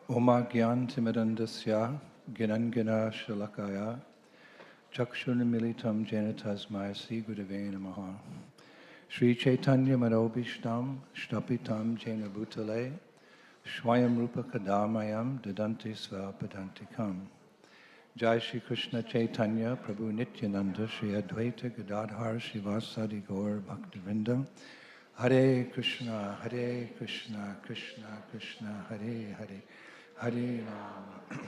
Oma Gyan Timidandasya Ginangana Shalakaya Chakshunamilitam Janatasmaya Sri Gurave Namaha Sri Chaitanya Manobishtam Shtapitam Jena Bhutale Swayam Rupa Kadamayam Dadanti Svapadantikam Jai Shri Krishna Chaitanya Prabhu Nityananda Shri Advaita Gadadhar Shivasadi Gaur Bhaktivinoda Hare Krishna Krishna Krishna Hare Hare Hare Rama.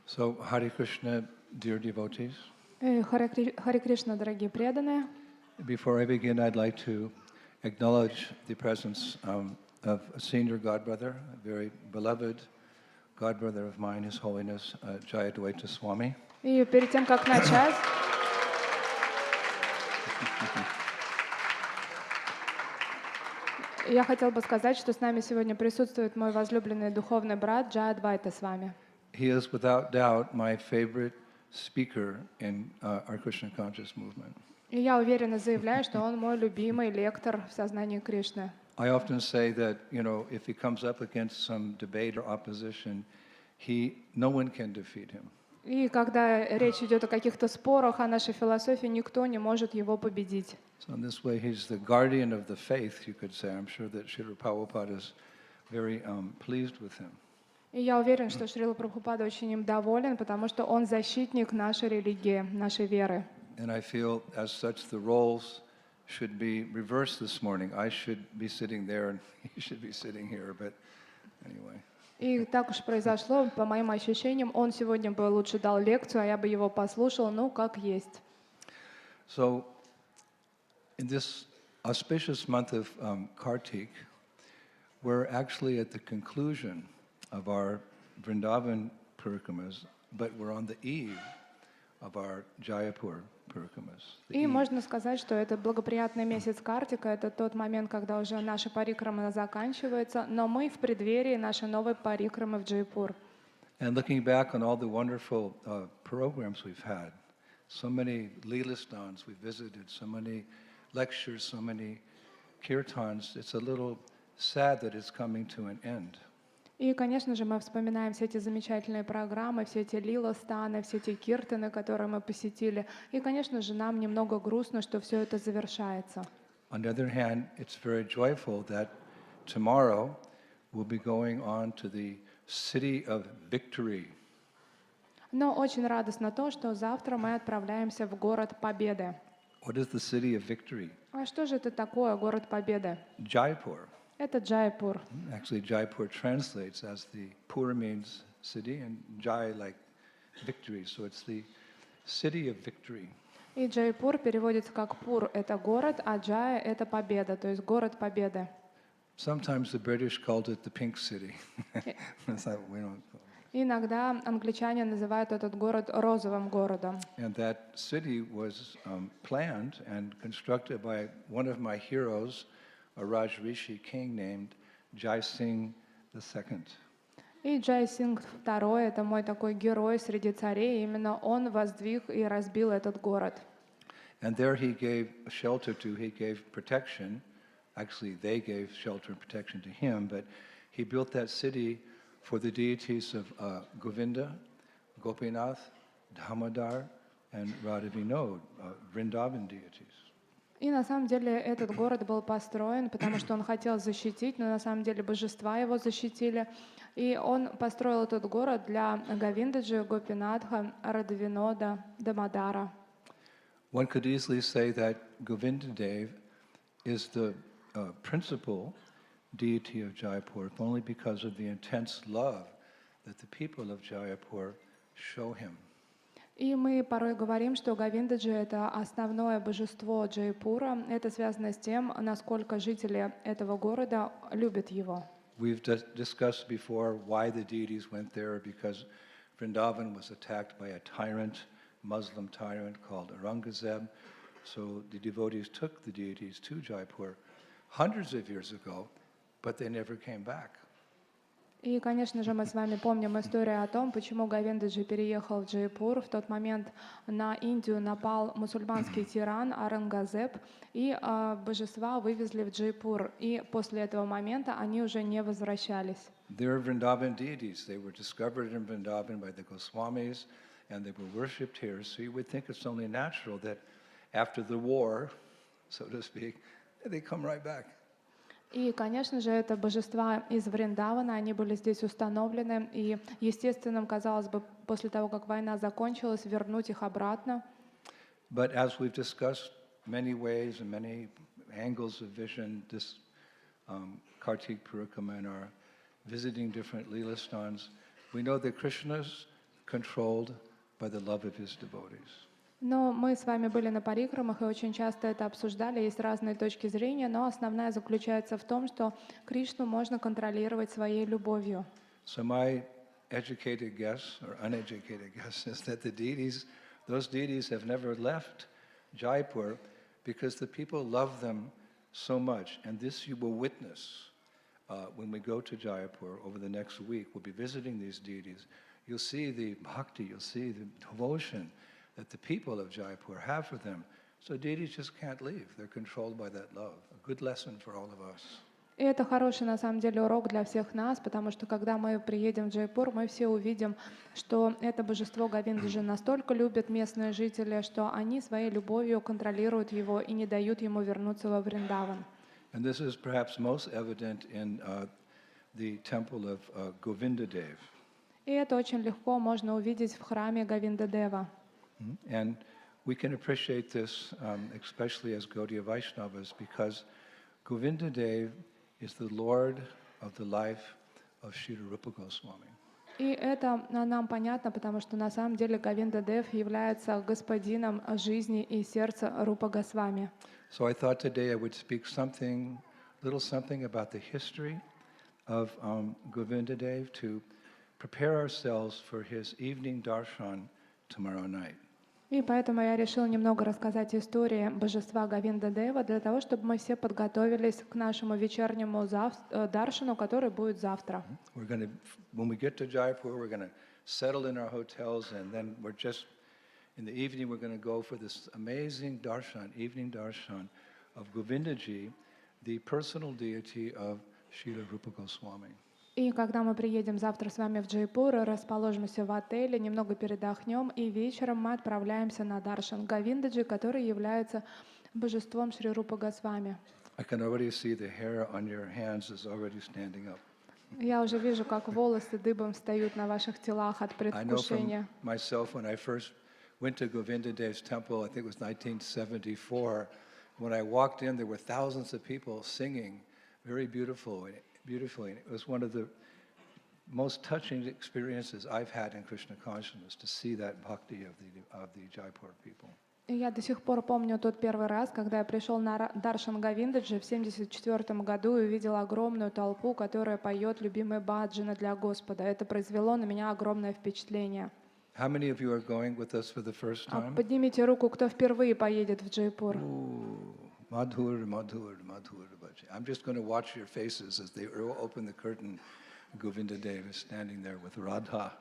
So, Hare Krishna, dear devotees. Харе Кришна, дорогие преданные. Before I begin, I'd like to acknowledge the presence of a senior godbrother, a very beloved godbrother of mine, His Holiness Indradyumna Swami. И перед тем, как начать, я хотел бы сказать, что с нами сегодня присутствует мой возлюбленный духовный брат Джайадвайта Свами. He is without doubt my favorite speaker in our Krishna conscious movement. И я уверенно заявляю, что он мой любимый лектор в сознании Кришны. I often say that, if he comes up against some debate or opposition, no one can defeat him. И когда речь идет о каких-то спорах о нашей философии, никто не может его победить. So in this way, he's the guardian of the faith, you could say. I'm sure that Srila Prabhupada is very pleased with him. И я уверен, что Шрила Прабхупада очень им доволен, потому что он защитник нашей религии, нашей веры. And I feel, as such, the roles should be reversed this morning. I should be sitting there, and he should be sitting here. But anyway. И так уж произошло, по моим ощущениям, он сегодня бы лучше дал лекцию, а я бы его послушал, ну, как есть. So, in this auspicious month of Kartik, we're actually at the conclusion of our Vrindavan Parikramas, but we're on the eve of our Jaipur Parikramas. И можно сказать, что это благоприятный месяц Картика, это тот момент, когда уже наша парикрама заканчивается, но мы в преддверии нашей новой парикрамы в Джайпур. And looking back on all the wonderful programs we've had, so many Leelastans we've visited, so many lectures, so many kirtans, it's a little sad that it's coming to an end. И, конечно же, мы вспоминаем все эти замечательные программы, все эти лила-станы, все эти киртаны, которые мы посетили. И, конечно же, нам немного грустно, что все это завершается. On the other hand, it's very joyful that tomorrow we'll be going on to the city of victory. Но очень радостно то, что завтра мы отправляемся в город Победы. What is the city of victory? А что же это такое, город Победы? Jaipur. Это Джайпур. Actually, Jaipur translates as the Pur means city and Jai like victory. So it's the city of victory. И Джайпур переводится как Пур — это город, а Джая — это победа, то есть город победы. Sometimes the British called it the pink city. That's not, we don't call it. Иногда англичане называют этот город розовым городом. And that city was planned and constructed by one of my heroes, a Rajrishi king named Jai Singh II. И Джай Сингх II — это мой такой герой среди царей, именно он воздвиг и разбил этот город. And there he gave shelter to, he gave protection. Actually, they gave shelter and protection to him, but he built that city for the deities of Govinda, Gopinath, Damodar, and Radha Vinod, Vrindavan deities. И на самом деле этот город был построен, потому что он хотел защитить, но на самом деле божества его защитили. И он построил этот город для Говиндаджи, Гопинатха, Радhavинода, Дамодара. One could easily say that Govindadev is the principal deity of Jaipur, only because of the intense love that the people of Jaipur show him. И мы порой говорим, что Говиндаджи — это основное божество Джайпура. Это связано с тем, насколько жители этого города любят его. We've discussed before why the deities went there, because Vrindavan was attacked by a tyrant, Muslim tyrant called Aurangzeb. So the devotees took the deities to Jaipur hundreds of years ago, but they never came back. И, конечно же, мы с вами помним историю о том, почему Говиндаджи переехал в Джайпур. В тот момент на Индию напал мусульманский тиран Арангазеб, и божества вывезли в Джайпур. И после этого момента они уже не возвращались. They're Vrindavan deities. They were discovered in Vrindavan by the Goswamis, and they were worshipped here. So you would think it's only natural that after the war, so to speak, they come right back. И, конечно же, это божества из Вриндавана, они были здесь установлены, и естественным, казалось бы, после того, как война закончилась, вернуть их обратно. But as we've discussed many ways and many angles of vision, this Kartik Parikrama and our visiting different Leela stans, we know that Krishna is controlled by the love of his devotees. Но мы с вами были на парикрамах и очень часто это обсуждали, есть разные точки зрения, но основная заключается в том, что Кришну можно контролировать своей любовью. So my educated guess or uneducated guess is that the deities, those deities have never left Jaipur because the people love them so much. And this you will witness when we go to Jaipur over the next week. We'll be visiting these deities. You'll see the bhakti, you'll see the devotion that the people of Jaipur have for them. So deities just can't leave. They're controlled by that love. A good lesson for all of us. И это хороший, на самом деле, урок для всех нас, потому что, когда мы приедем в Джайпур, мы все увидим, что это божество Говиндаджи настолько любят местные жители, что они своей любовью контролируют его и не дают ему вернуться во Вриндаван. And this is perhaps most evident in the temple of Govindaji. И это очень легко можно увидеть в храме Говиндадева. And we can appreciate this, especially as Gaudiya Vaishnavas, because Govindaji is the Lord of the life of Srila Rupa Goswami. И это нам понятно, потому что на самом деле Говиндадев является господином жизни и сердца Рупа Госвами. So I thought today I would speak little something about the history of Govindaji to prepare ourselves for his evening darshan tomorrow night. И поэтому я решила немного рассказать историю божества Говиндадева для того, чтобы мы все подготовились к нашему вечернему даршану, который будет завтра. When we get to Jaipur, we're going to settle in our hotels, and then in the evening we're going to go for this amazing evening darshan of Govindaji, the personal deity of Srila Rupa Goswami. И когда мы приедем завтра с вами в Джайпур, расположимся в отеле, немного передохнем, и вечером мы отправляемся на даршан Говиндаджи, который является божеством Шри Рупа Госвами. Я уже вижу, как волосы дыбом встают на ваших телах от предвкушения. Went to Govindaji's temple, I think it was 1974. When I walked in, there were thousands of people singing, very beautifully. It was one of the most touching experiences I've had in Krishna consciousness, to see that bhakti of the Jaipur people. И я до сих пор помню тот первый раз, когда я пришел на даршан Говиндаджи в 1974 году и увидел огромную толпу, которая поет любимые баджаны для Господа. Это произвело на меня огромное впечатление. How many of you are going with us for the first time? Поднимите руку, кто впервые поедет в Джайпур. Madhur. I'm just going to watch your faces as they open the curtain. Govindaji is standing there with Radha.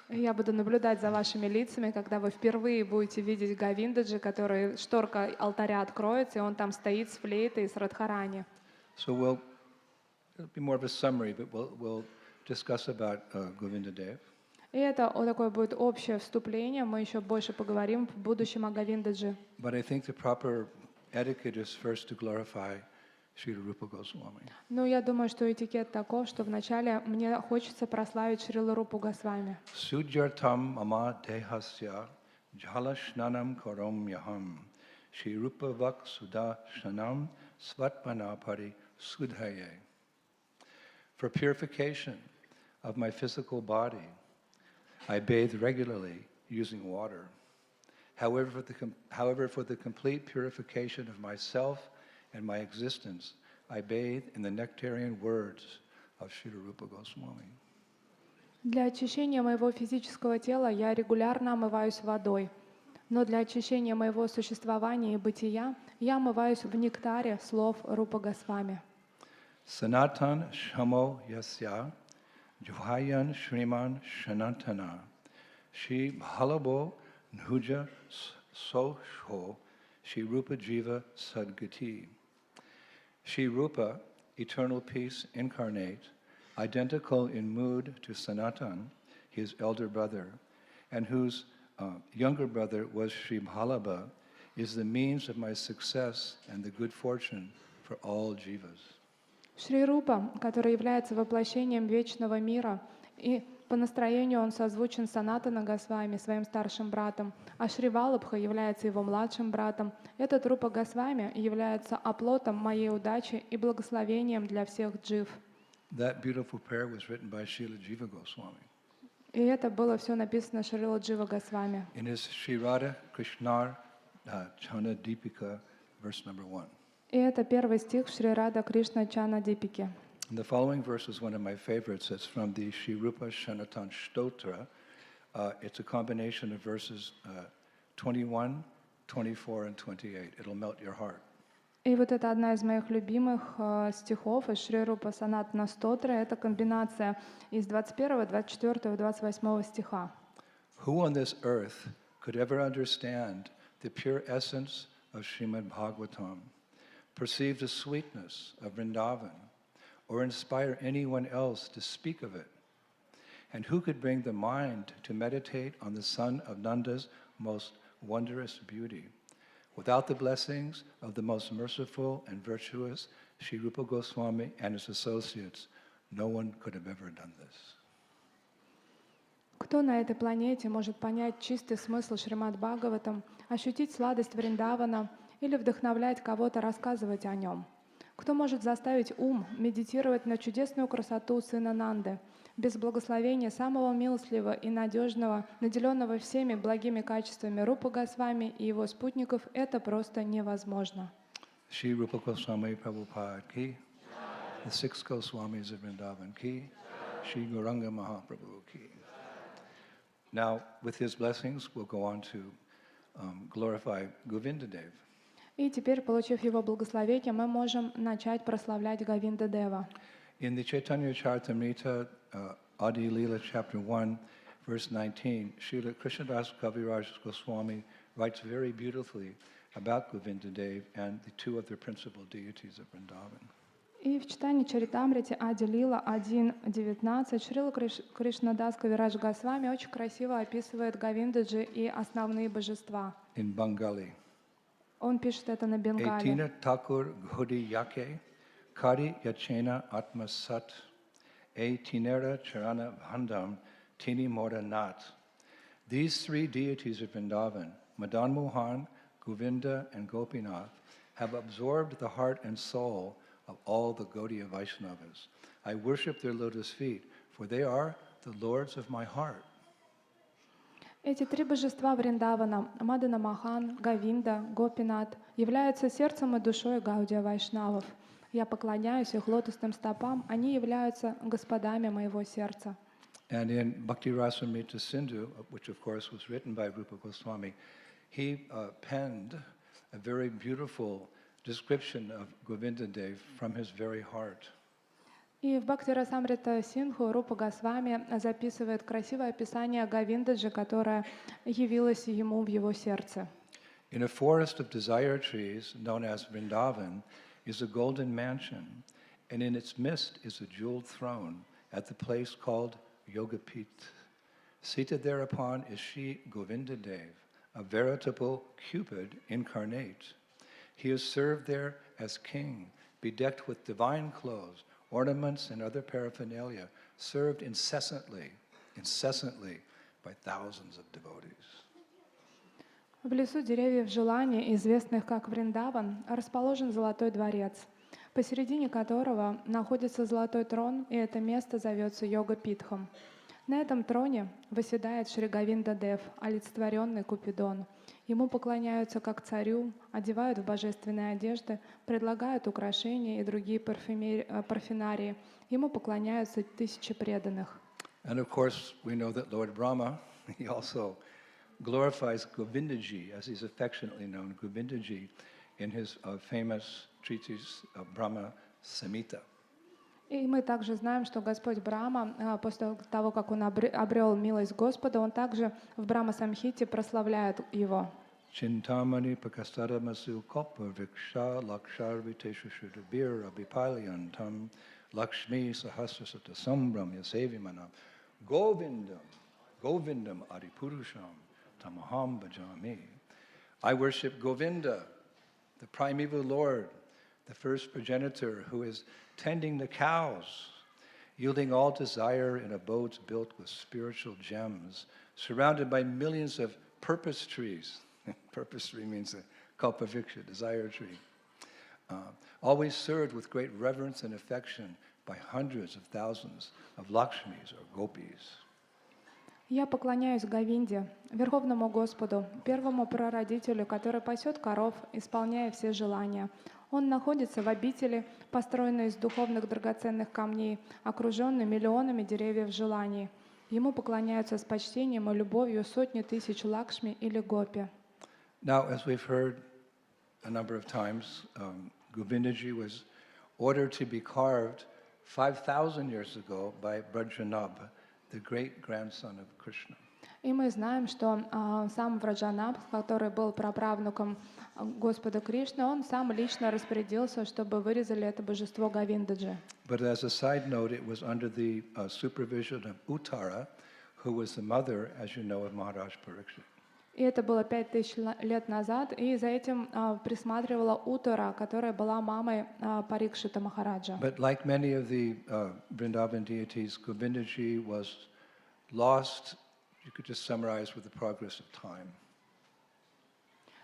Я буду наблюдать за вашими лицами, когда вы впервые будете видеть Говиндаджи, который шторка алтаря откроется, и он там стоит с флейтой и с Радхарани. So it'll be more of a summary, but we'll discuss about Govindaji. И это такое будет общее вступление, мы еще больше поговорим в будущем о Говиндаджи. But I think the proper etiquette is first to glorify Srila Rupa Goswami. Ну, я думаю, что этикет таков, что вначале мне хочется прославить Шрила Рупу Госвами. Sujartam mama dehasya jalashnanam karom yaham Shri Rupa vak sudha shanam svatmana pari sudhaye. For purification of my physical body, I bathe regularly using water. However, for the complete purification of myself and my existence, I bathe in the nectarian words of Srila Rupa Goswami. Для очищения моего физического тела я регулярно омываюсь водой. Но для очищения моего существования и бытия я омываюсь в нектаре слов Рупа Госвами. Sanatan shamo yasya Juhayan Shriman Shanantana, Shri Bhalabo Nhuja Sosho, Shri Rupa Jiva Sadgati. Shri Rupa, eternal peace incarnate, identical in mood to Sanatan, his elder brother, and whose younger brother was Shri Bhalaba, is the means of my success and the good fortune for all jivas. Шри Рупа, который является воплощением вечного мира, и по настроению он созвучен Санатана Госвами, своим старшим братом, а Шри Валабха является его младшим братом. Этот Рупа Госвами является оплотом моей удачи и благословением для всех джив. That beautiful prayer was written by Srila Jiva Goswami. И это было все написано Шрила Джива Госвами. In his Sri Radha Krishnar Chana Deepika, verse number 1. И это первый стих Шри Рада Кришна Чана Дипики. And the following verse is one of my favorites. It's from the Shri Rupa Shanatan Stotra. It's a combination of verses 21, 24, and 28. It'll melt your heart. И вот это одна из моих любимых стихов из Шри Рупа Санатана Стотра. Это комбинация из 21, 24 и 28 стиха. Who on this earth could ever understand the pure essence of Srimad Bhagavatam, perceive the sweetness of Vrindavan, or inspire anyone else to speak of it? And who could bring the mind to meditate on the son of Nanda's most wondrous beauty? Without the blessings of the most merciful and virtuous Sri Rupa Goswami and his associates, no one could have ever done this. Кто на этой планете может понять чистый смысл Шримад Бхагаватам, ощутить сладость Вриндавана или вдохновлять кого-то рассказывать о нем? Кто может заставить ум медитировать на чудесную красоту сына Нанды, без благословения самого милостливого и надежного, наделенного всеми благими качествами Рупы Госвами и его спутников, это просто невозможно. Shri Rupa Goswami Prabhupada ki, the six Goswamis of Vrindavan ki, Shri Gauranga Mahaprabhu ki. Now, with his blessings, we'll go on to glorify Govindaji. И теперь, получив его благословение, мы можем начать прославлять Говинда Дева. In the Chaitanya Charitamrita, Adi Leela, chapter 1, verse 19, Srila Krishnadas Kaviraj Goswami writes very beautifully about Govindaji and the two other principal deities of Vrindavan. И в читании Чаритамрити Ади Лила 1.19 Шрила Кришнадас Кавирадж Госвами очень красиво описывает Говиндаджи и основные божества. In Bengali. Он пишет это на бенгале. Etina Thakur Ghodi Yake, Kari Yachena Atma Sat, E Tinera Charana Bhandam, Tini Mora Nat. These three deities of Vrindavan, Madan Mohan, Govinda, and Gopinath, have absorbed the heart and soul of all the Gaudiya Vaishnavas. I worship their lotus feet, for they are the lords of my heart. Эти три божества Вриндавана, Мадана Махан, Говинда, Гопинат, являются сердцем и душой Гаудия Вайшнавов. Я поклоняюсь их лотосным стопам, они являются господами моего сердца. And in Bhakti Rasamrita Sindhu, which of course was written by Rupa Goswami, he penned a very beautiful description of Govindaji from his very heart. И в Бхакти Расамрита Синдху Рупа Госвами записывает красивое описание Говиндаджи, которое явилось ему в его сердце. In a forest of desire trees known as Vrindavan is a golden mansion, and in its midst is a jeweled throne at the place called Yogapit. Seated thereupon is Shri Govindaji, a veritable Cupid incarnate. He is served there as king, bedecked with divine clothes, ornaments and other paraphernalia, served incessantly by thousands of devotees. В лесу деревьев желаний, известных как Вриндаван, расположен золотой дворец, посередине которого находится золотой трон, и это место зовется Йога-Питхом. На этом троне восседает Шри Говинда Дев, олицетворенный Купидон. Ему поклоняются как царю, одевают в божественные одежды, предлагают украшения и другие парфюмерии. Ему поклоняются тысячи преданных. And of course, we know that Lord Brahma, he also glorifies Govindaji, as he's affectionately known, Govindaji, in his famous treatise of Brahma Samhita. И мы также знаем, что Господь Брахма, после того, как он обрел милость Господа, он также в Брахма-самхите прославляет его. Chintamani pakastaramasu kopa viksha laksharviteshu shudabir abhipalyantam lakshmi sahasrasata sambram yasevimanam Govindam adipurusham tamaham bhajami. I worship Govinda, the primeval Lord, the first progenitor who is tending the cows, yielding all desire in abodes built with spiritual gems, surrounded by millions of purpose trees. Purpose tree means a kalpaviksha, desire tree. Always served with great reverence and affection by hundreds of thousands of Lakshmis or gopis. Я поклоняюсь Говинде, Верховному Господу, первому прародителю, который пасет коров, исполняя все желания. Он находится в обители, построенной из духовных драгоценных камней, окруженной миллионами деревьев желаний. Ему поклоняются с почтением и любовью сотни тысяч Лакшми или Гопи. Now, as we've heard a number of times, Govindaji was ordered to be carved 5,000 years ago by Brajanabha, the great-grandson of Krishna. И мы знаем, что сам Враджанабх, который был праправнуком Господа Кришны, он сам лично распорядился, чтобы вырезали это божество Говиндаджи. But as a side note, it was under the supervision of Uttara, who was the mother, as you know, of Maharaj Parikshit. И это было 5000 лет назад, и за этим присматривала Уттара, которая была мамой Парикшита Махараджа. But like many of the Vrindavan deities, Govindaji was lost, you could just summarize, with the progress of time.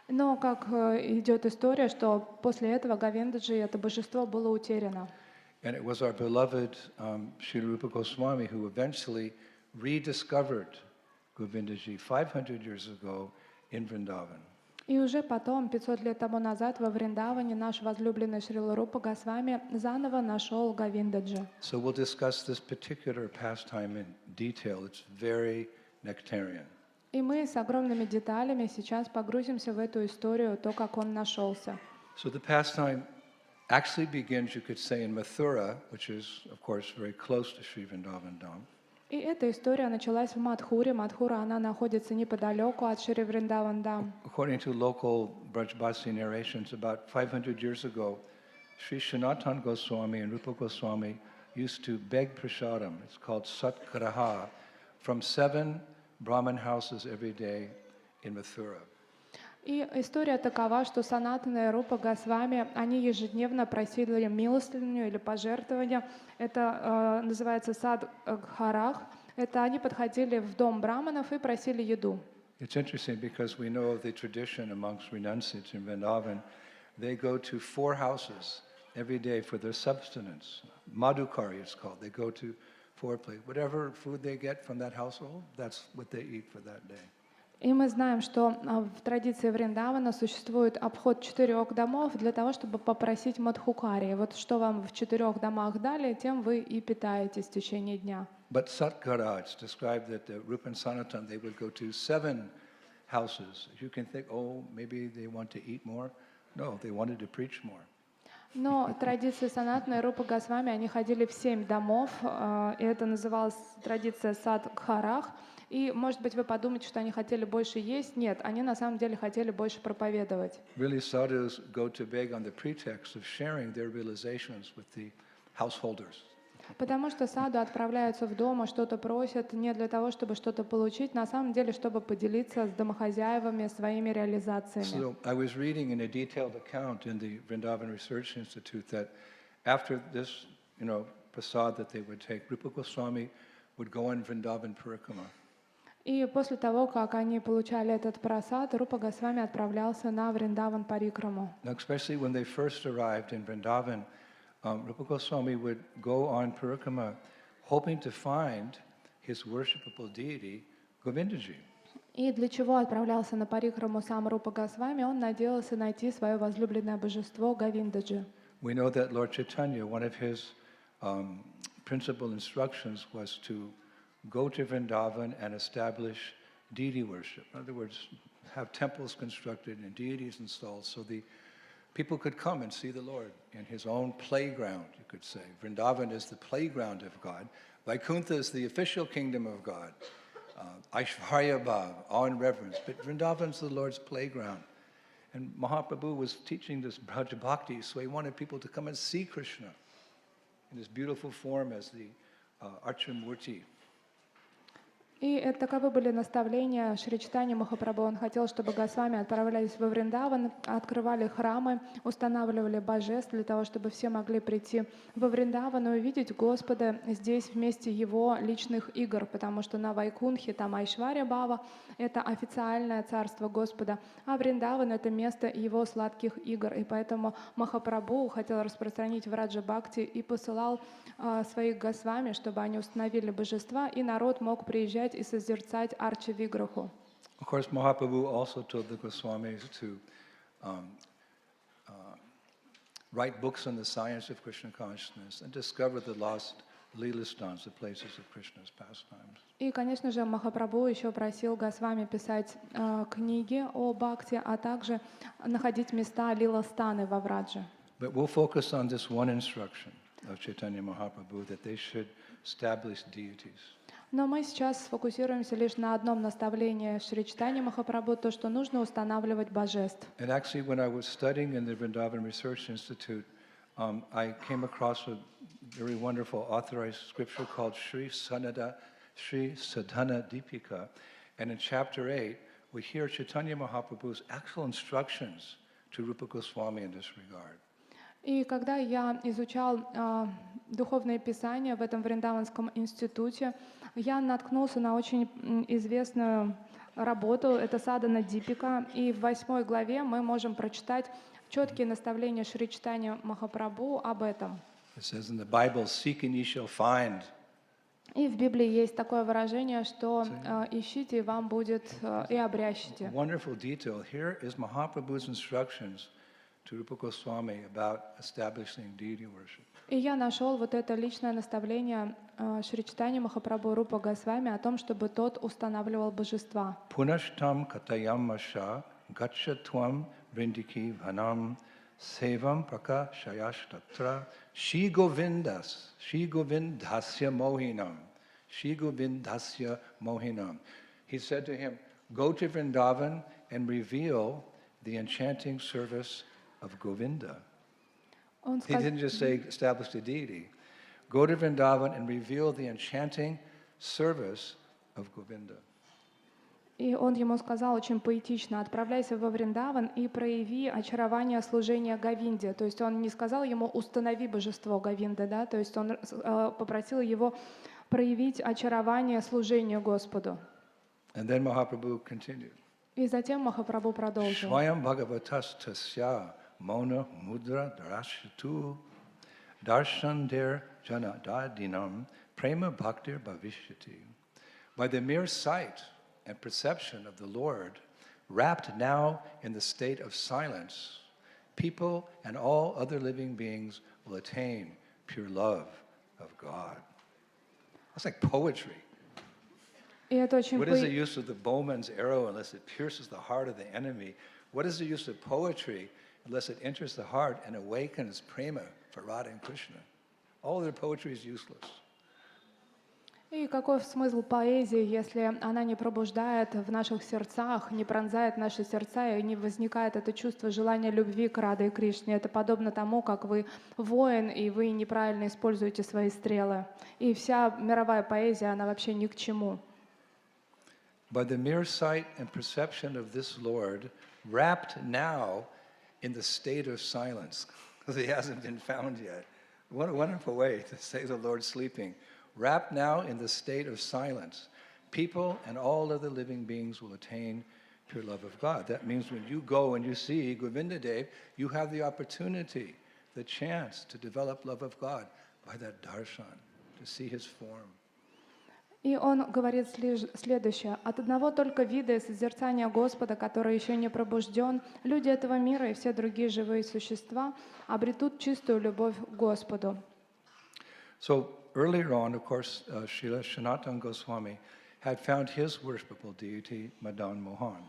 Но как идет история, что после этого Говиндаджи, это божество, было утеряно. And it was our beloved Srila Rupa Goswami who eventually rediscovered Govindaji 500 years ago in Vrindavan. И уже потом, 500 лет тому назад, во Вриндаване наш возлюбленный Шрила Рупа Госвами заново нашел Говиндаджи. So we'll discuss this particular pastime in detail. It's very nectarian. И мы с огромными деталями сейчас погрузимся в эту историю, то, как он нашелся. So the pastime actually begins, you could say, in Mathura, which is, of course, very close to Sri Vrindavan Dham. И эта история началась в Мадхуре. Мадхура, она находится неподалеку от Шри Вриндаван Dham. According to local Brajbasi narrations, about 500 years ago, Sri Sanatana Goswami and Rupa Goswami used to beg prasadam. It's called Satgraha, from 7 Brahmin houses every day in Mathura. И история такова, что Санатана и Рупа Госвами, они ежедневно просили милостыню или пожертвования. Это называется сад Гхарах. Это они подходили в дом браманов и просили еду. It's interesting because we know of the tradition amongst renunciates in Vrindavan. They go to 4 houses every day for their subsistence. Madhukari it's called. They go to 4 places. Whatever food they get from that household, that's what they eat for that day. И мы знаем, что в традиции Вриндавана существует обход 4 домов для того, чтобы попросить мадхукари. Вот что вам в 4 домах дали, тем вы и питаетесь в течение дня. But Satgara, it's described that the Rupa and Sanatana, they would go to 7 houses. You can think, oh, maybe they want to eat more. No, they wanted to preach more. Но традиции Санатана и Рупа Госвами, они ходили в 7 домов, и это называлась традиция сад Гхарах. И, может быть, вы подумаете, что они хотели больше есть. Нет, они на самом деле хотели больше проповедовать. Really, sadhus go to beg on the pretext of sharing their realizations with the householders. Потому что саду отправляются в дом, что-то просят не для того, чтобы что-то получить, на самом деле, чтобы поделиться с домохозяевами своими реализациями. So I was reading in a detailed account in the Vrindavan Research Institute that after this, prasad that they would take, Rupa Goswami would go on Vrindavan Parikrama. И после того, как они получали этот прасад, Рупа Госвами отправлялся на Вриндаван Парикраму. Now, especially when they first arrived in Vrindavan, Rupa Goswami would go on Parikrama hoping to find his worshipable deity, Govindaji. И для чего отправлялся на Парикраму сам Рупа Госвами? Он надеялся найти свое возлюбленное божество Говиндаджи. We know that Lord Chaitanya, one of his principal instructions was to go to Vrindavan and establish deity worship. In other words, have temples constructed and deities installed. So the people could come and see the Lord in his own playground, you could say. Vrindavan is the playground of God. Vaikuntha is the official kingdom of God. Aishvarya Bhav, awe and reverence. But Vrindavan's the Lord's playground. And Mahaprabhu was teaching this Braja Bhakti, so he wanted people to come and see Krishna in his beautiful form as the Archamurti. И таковы были наставления Шри Чайтаньи Махапрабху. Он хотел, чтобы Госвами отправлялись во Вриндаван, открывали храмы, устанавливали божеств для того, чтобы все могли прийти во Вриндаван и увидеть Господа здесь вместе Его личных игр, потому что на Вайкунхе там Айшварья Бхава — это официальное царство Господа, а Вриндаван — это место Его сладких игр. И поэтому Махапрабху хотел распространить Враджа Бхакти и посылал своих Госвами, чтобы они установили божества, и народ мог приезжать и созерцать Арча Виграху. Of course, Mahaprabhu also told the Goswamis to write books on the science of Krishna consciousness and discover the lost Lilastans, the places of Krishna's pastimes. И, конечно же, Махапрабху еще просил Госвами писать книги о Бхакти, а также находить места Лиластаны во Врадже. But we'll focus on this one instruction of Chaitanya Mahaprabhu, that they should establish deities. Но мы сейчас сфокусируемся лишь на одном наставлении Шри Чайтаньи Махапрабху, то, что нужно устанавливать божеств. And actually, when I was studying in the Vrindavan Research Institute, I came across a very wonderful authorized scripture called Sri Sadhana Deepika. And in chapter 8, we hear Chaitanya Mahaprabhu's actual instructions to Rupa Goswami in this regard. И когда я изучал духовные писания в этом Вриндаванском институте, я наткнулся на очень известную работу, это Садана Дипика, и в 8 главе мы можем прочитать четкие наставления Шри Чайтаньи Махапрабху об этом. It says in the Bible, "Seek and ye shall find." И в Библии есть такое выражение, что ищите, и вам будет, и обрящите. Wonderful detail. Here is Mahaprabhu's instructions to Rupa Goswami about establishing deity worship. И я нашел вот это личное наставление Шри Чайтаньи Махапрабху Рупа Госвами о том, чтобы тот устанавливал божества. Punashtam katayam masha gachatvam vrindiki vanam sevam prakashayash tatra Shri Govindasya mohinam. He said to him, go to Vrindavan and reveal the enchanting service of Govinda. He didn't just say establish the deity. Go to Vrindavan and reveal the enchanting service of Govinda. И он ему сказал очень поэтично: отправляйся во Вриндаван и прояви очарование служения Говинде. То есть он не сказал ему установи божество Говинды, да? То есть он попросил его проявить очарование служению Господу. And then Mahaprabhu continued. И затем Махапрабху продолжил. Swayam bhagavatas tasya mona mudra darashatu darshan der jana dadinam prema bhaktir bhavishyati. By the mere sight and perception of the Lord, wrapped now in the state of silence, people and all other living beings will attain pure love of God. That's like poetry. What is the use of the bowman's arrow unless it pierces the heart of the enemy? What is the use of poetry unless it enters the heart and awakens prema for Radha and Krishna? All their poetry is useless. И какой смысл поэзии, если она не пробуждает в наших сердцах, не пронзает наши сердца и не возникает это чувство желания любви к Раде и Кришне? Это подобно тому, как вы воин, и вы неправильно используете свои стрелы. И вся мировая поэзия, она вообще ни к чему. By the mere sight and perception of this Lord, wrapped now in the state of silence, because he hasn't been found yet. What a wonderful way to say the Lord sleeping. Wrapped now in the state of silence, people and all other living beings will attain pure love of God. That means when you go and you see Govinda Dev, you have the opportunity, the chance to develop love of God by that darshan, to see his form. И он говорит следующее: от одного только вида и созерцания Господа, который еще не пробужден, люди этого мира и все другие живые существа обретут чистую любовь к Господу. So earlier on, of course, Srila Sanatana Goswami had found his worshipable deity, Madan Mohan.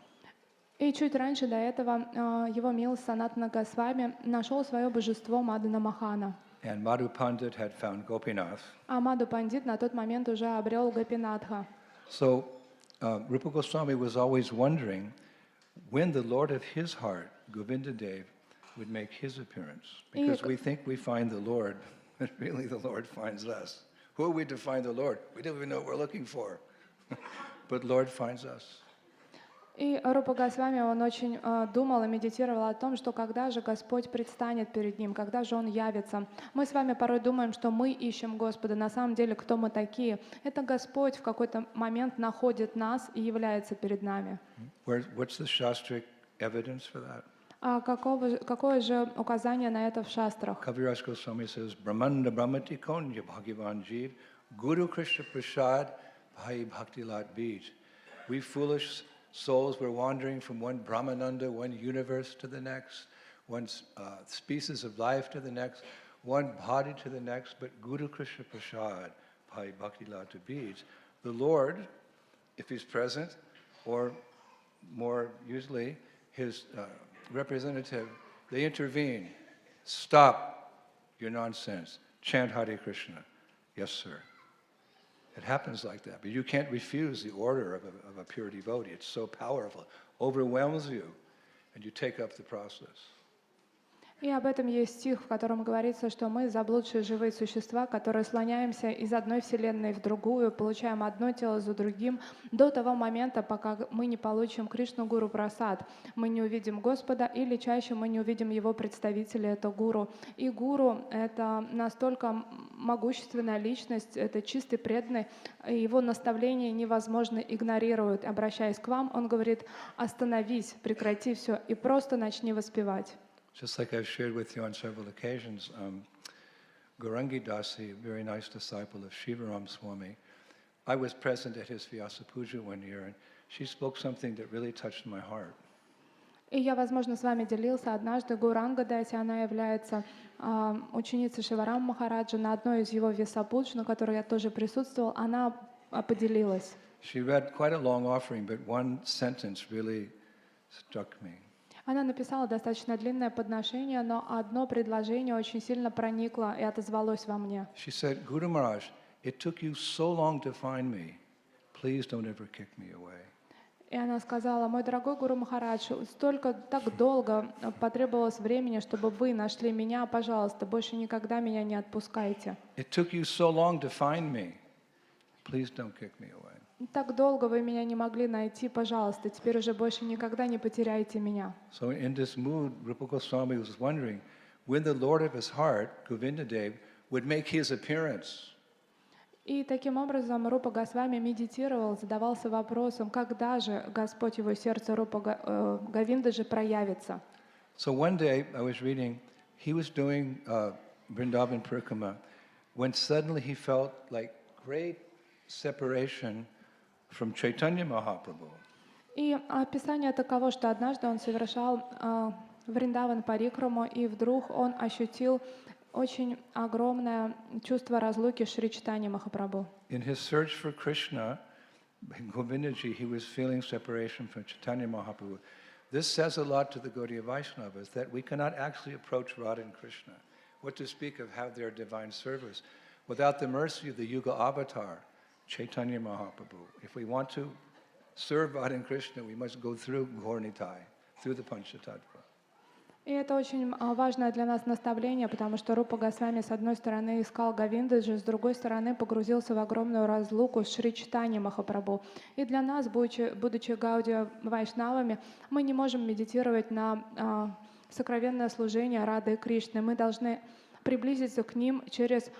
И чуть раньше до этого его милость Санатана Госвами нашел свое божество Мадана Махана. And Madhu Pandit had found Gopinath. А Маду Пандит на тот момент уже обрел Гопинатха. So Rupa Goswami was always wondering when the Lord of his heart, Govindaji, would make his appearance. Because we think we find the Lord, but really the Lord finds us. Who are we to find the Lord? We don't even know what we're looking for. But Lord finds us. И Рупа Госвами, он очень думал и медитировал о том, что когда же Господь предстанет перед ним, когда же Он явится. Мы с вами порой думаем, что мы ищем Господа. На самом деле, кто мы такие? Это Господь в какой-то момент находит нас и является перед нами. What's the Shastric evidence for that? А какое же указание на это в шастрах? Kaviraj Goswami says, Brahmanda Brahmati Konya Bhagavan Jeev, Guru Krishna Prasad, Bhai Bhakti Lat Bij. We foolish souls were wandering from one Brahmananda, one universe to the next, one species of life to the next, one body to the next, but Guru Krishna Prasad, Bhai Bhakti Lat Bij. The Lord, if He's present, or more usually His representative, they intervene. Stop your nonsense. Chant Hare Krishna. Yes, sir. It happens like that. But you can't refuse the order of a pure devotee. It's so powerful. Overwhelms you. And you take up the process. И об этом есть стих, в котором говорится, что мы заблудшие живые существа, которые слоняемся из одной вселенной в другую, получаем одно тело за другим, до того момента, пока мы не получим Кришну Гуру Прасад. Мы не увидим Господа, или чаще мы не увидим Его представителя, это Гуру. И Гуру — это настолько могущественная личность, это чистый преданный, и его наставления невозможно игнорировать. Обращаясь к вам, он говорит: остановись, прекрати все и просто начни воспевать. Just like I've shared with you on several occasions, Gaurangi Dasi, a very nice disciple of Shivaram Swami, I was present at his Vyasa Puja one year, and she spoke something that really touched my heart. И я, возможно, с вами делился однажды. Гауранга Даси, она является ученицей Шиварам Махараджа. На одной из его Вьясапудж, на которой я тоже присутствовал, она поделилась. She read quite a long offering, but one sentence really struck me. Она написала достаточно длинное подношение, но одно предложение очень сильно проникло и отозвалось во мне. She said, Guru Maharaj, it took you so long to find me. Please don't ever kick me away. И она сказала: мой дорогой Гуру Махарадж, так долго потребовалось времени, чтобы вы нашли меня, пожалуйста, больше никогда меня не отпускайте. It took you so long to find me. Please don't kick me away. Так долго вы меня не могли найти, пожалуйста, теперь уже больше никогда не потеряйте меня. So in this mood, Rupa Goswami was wondering when the Lord of his heart, Govindaji, would make his appearance. И таким образом Рупа Госвами медитировал, задавался вопросом, когда же Господь его сердце Рупа Говиндаджи проявится. So one day I was reading, he was doing Vrindavan Parikrama, when suddenly he felt like great separation from Chaitanya Mahaprabhu. И описание таково, что однажды он совершал Вриндаван Парикраму, и вдруг он ощутил очень огромное чувство разлуки с Шри Чайтанья Махапрабху. In his search for Krishna, Govindaji, he was feeling separation from Chaitanya Mahaprabhu. This says a lot to the Gaudiya Vaishnavas that we cannot actually approach Radha and Krishna. What to speak of have their divine service without the mercy of the Yuga avatar, Chaitanya Mahaprabhu. If we want to serve Radha and Krishna, we must go through Gaurnitai, through the Panchatattva. И это очень важное для нас наставление, потому что Рупа Госвами с одной стороны искал Говиндаджи, с другой стороны погрузился в огромную разлуку с Шри Чайтаньей Махапрабху. И для нас, будучи Гаудия Вайшнавами, мы не можем медитировать на сокровенное служение Рады и Кришны. Мы должны приблизиться к ним через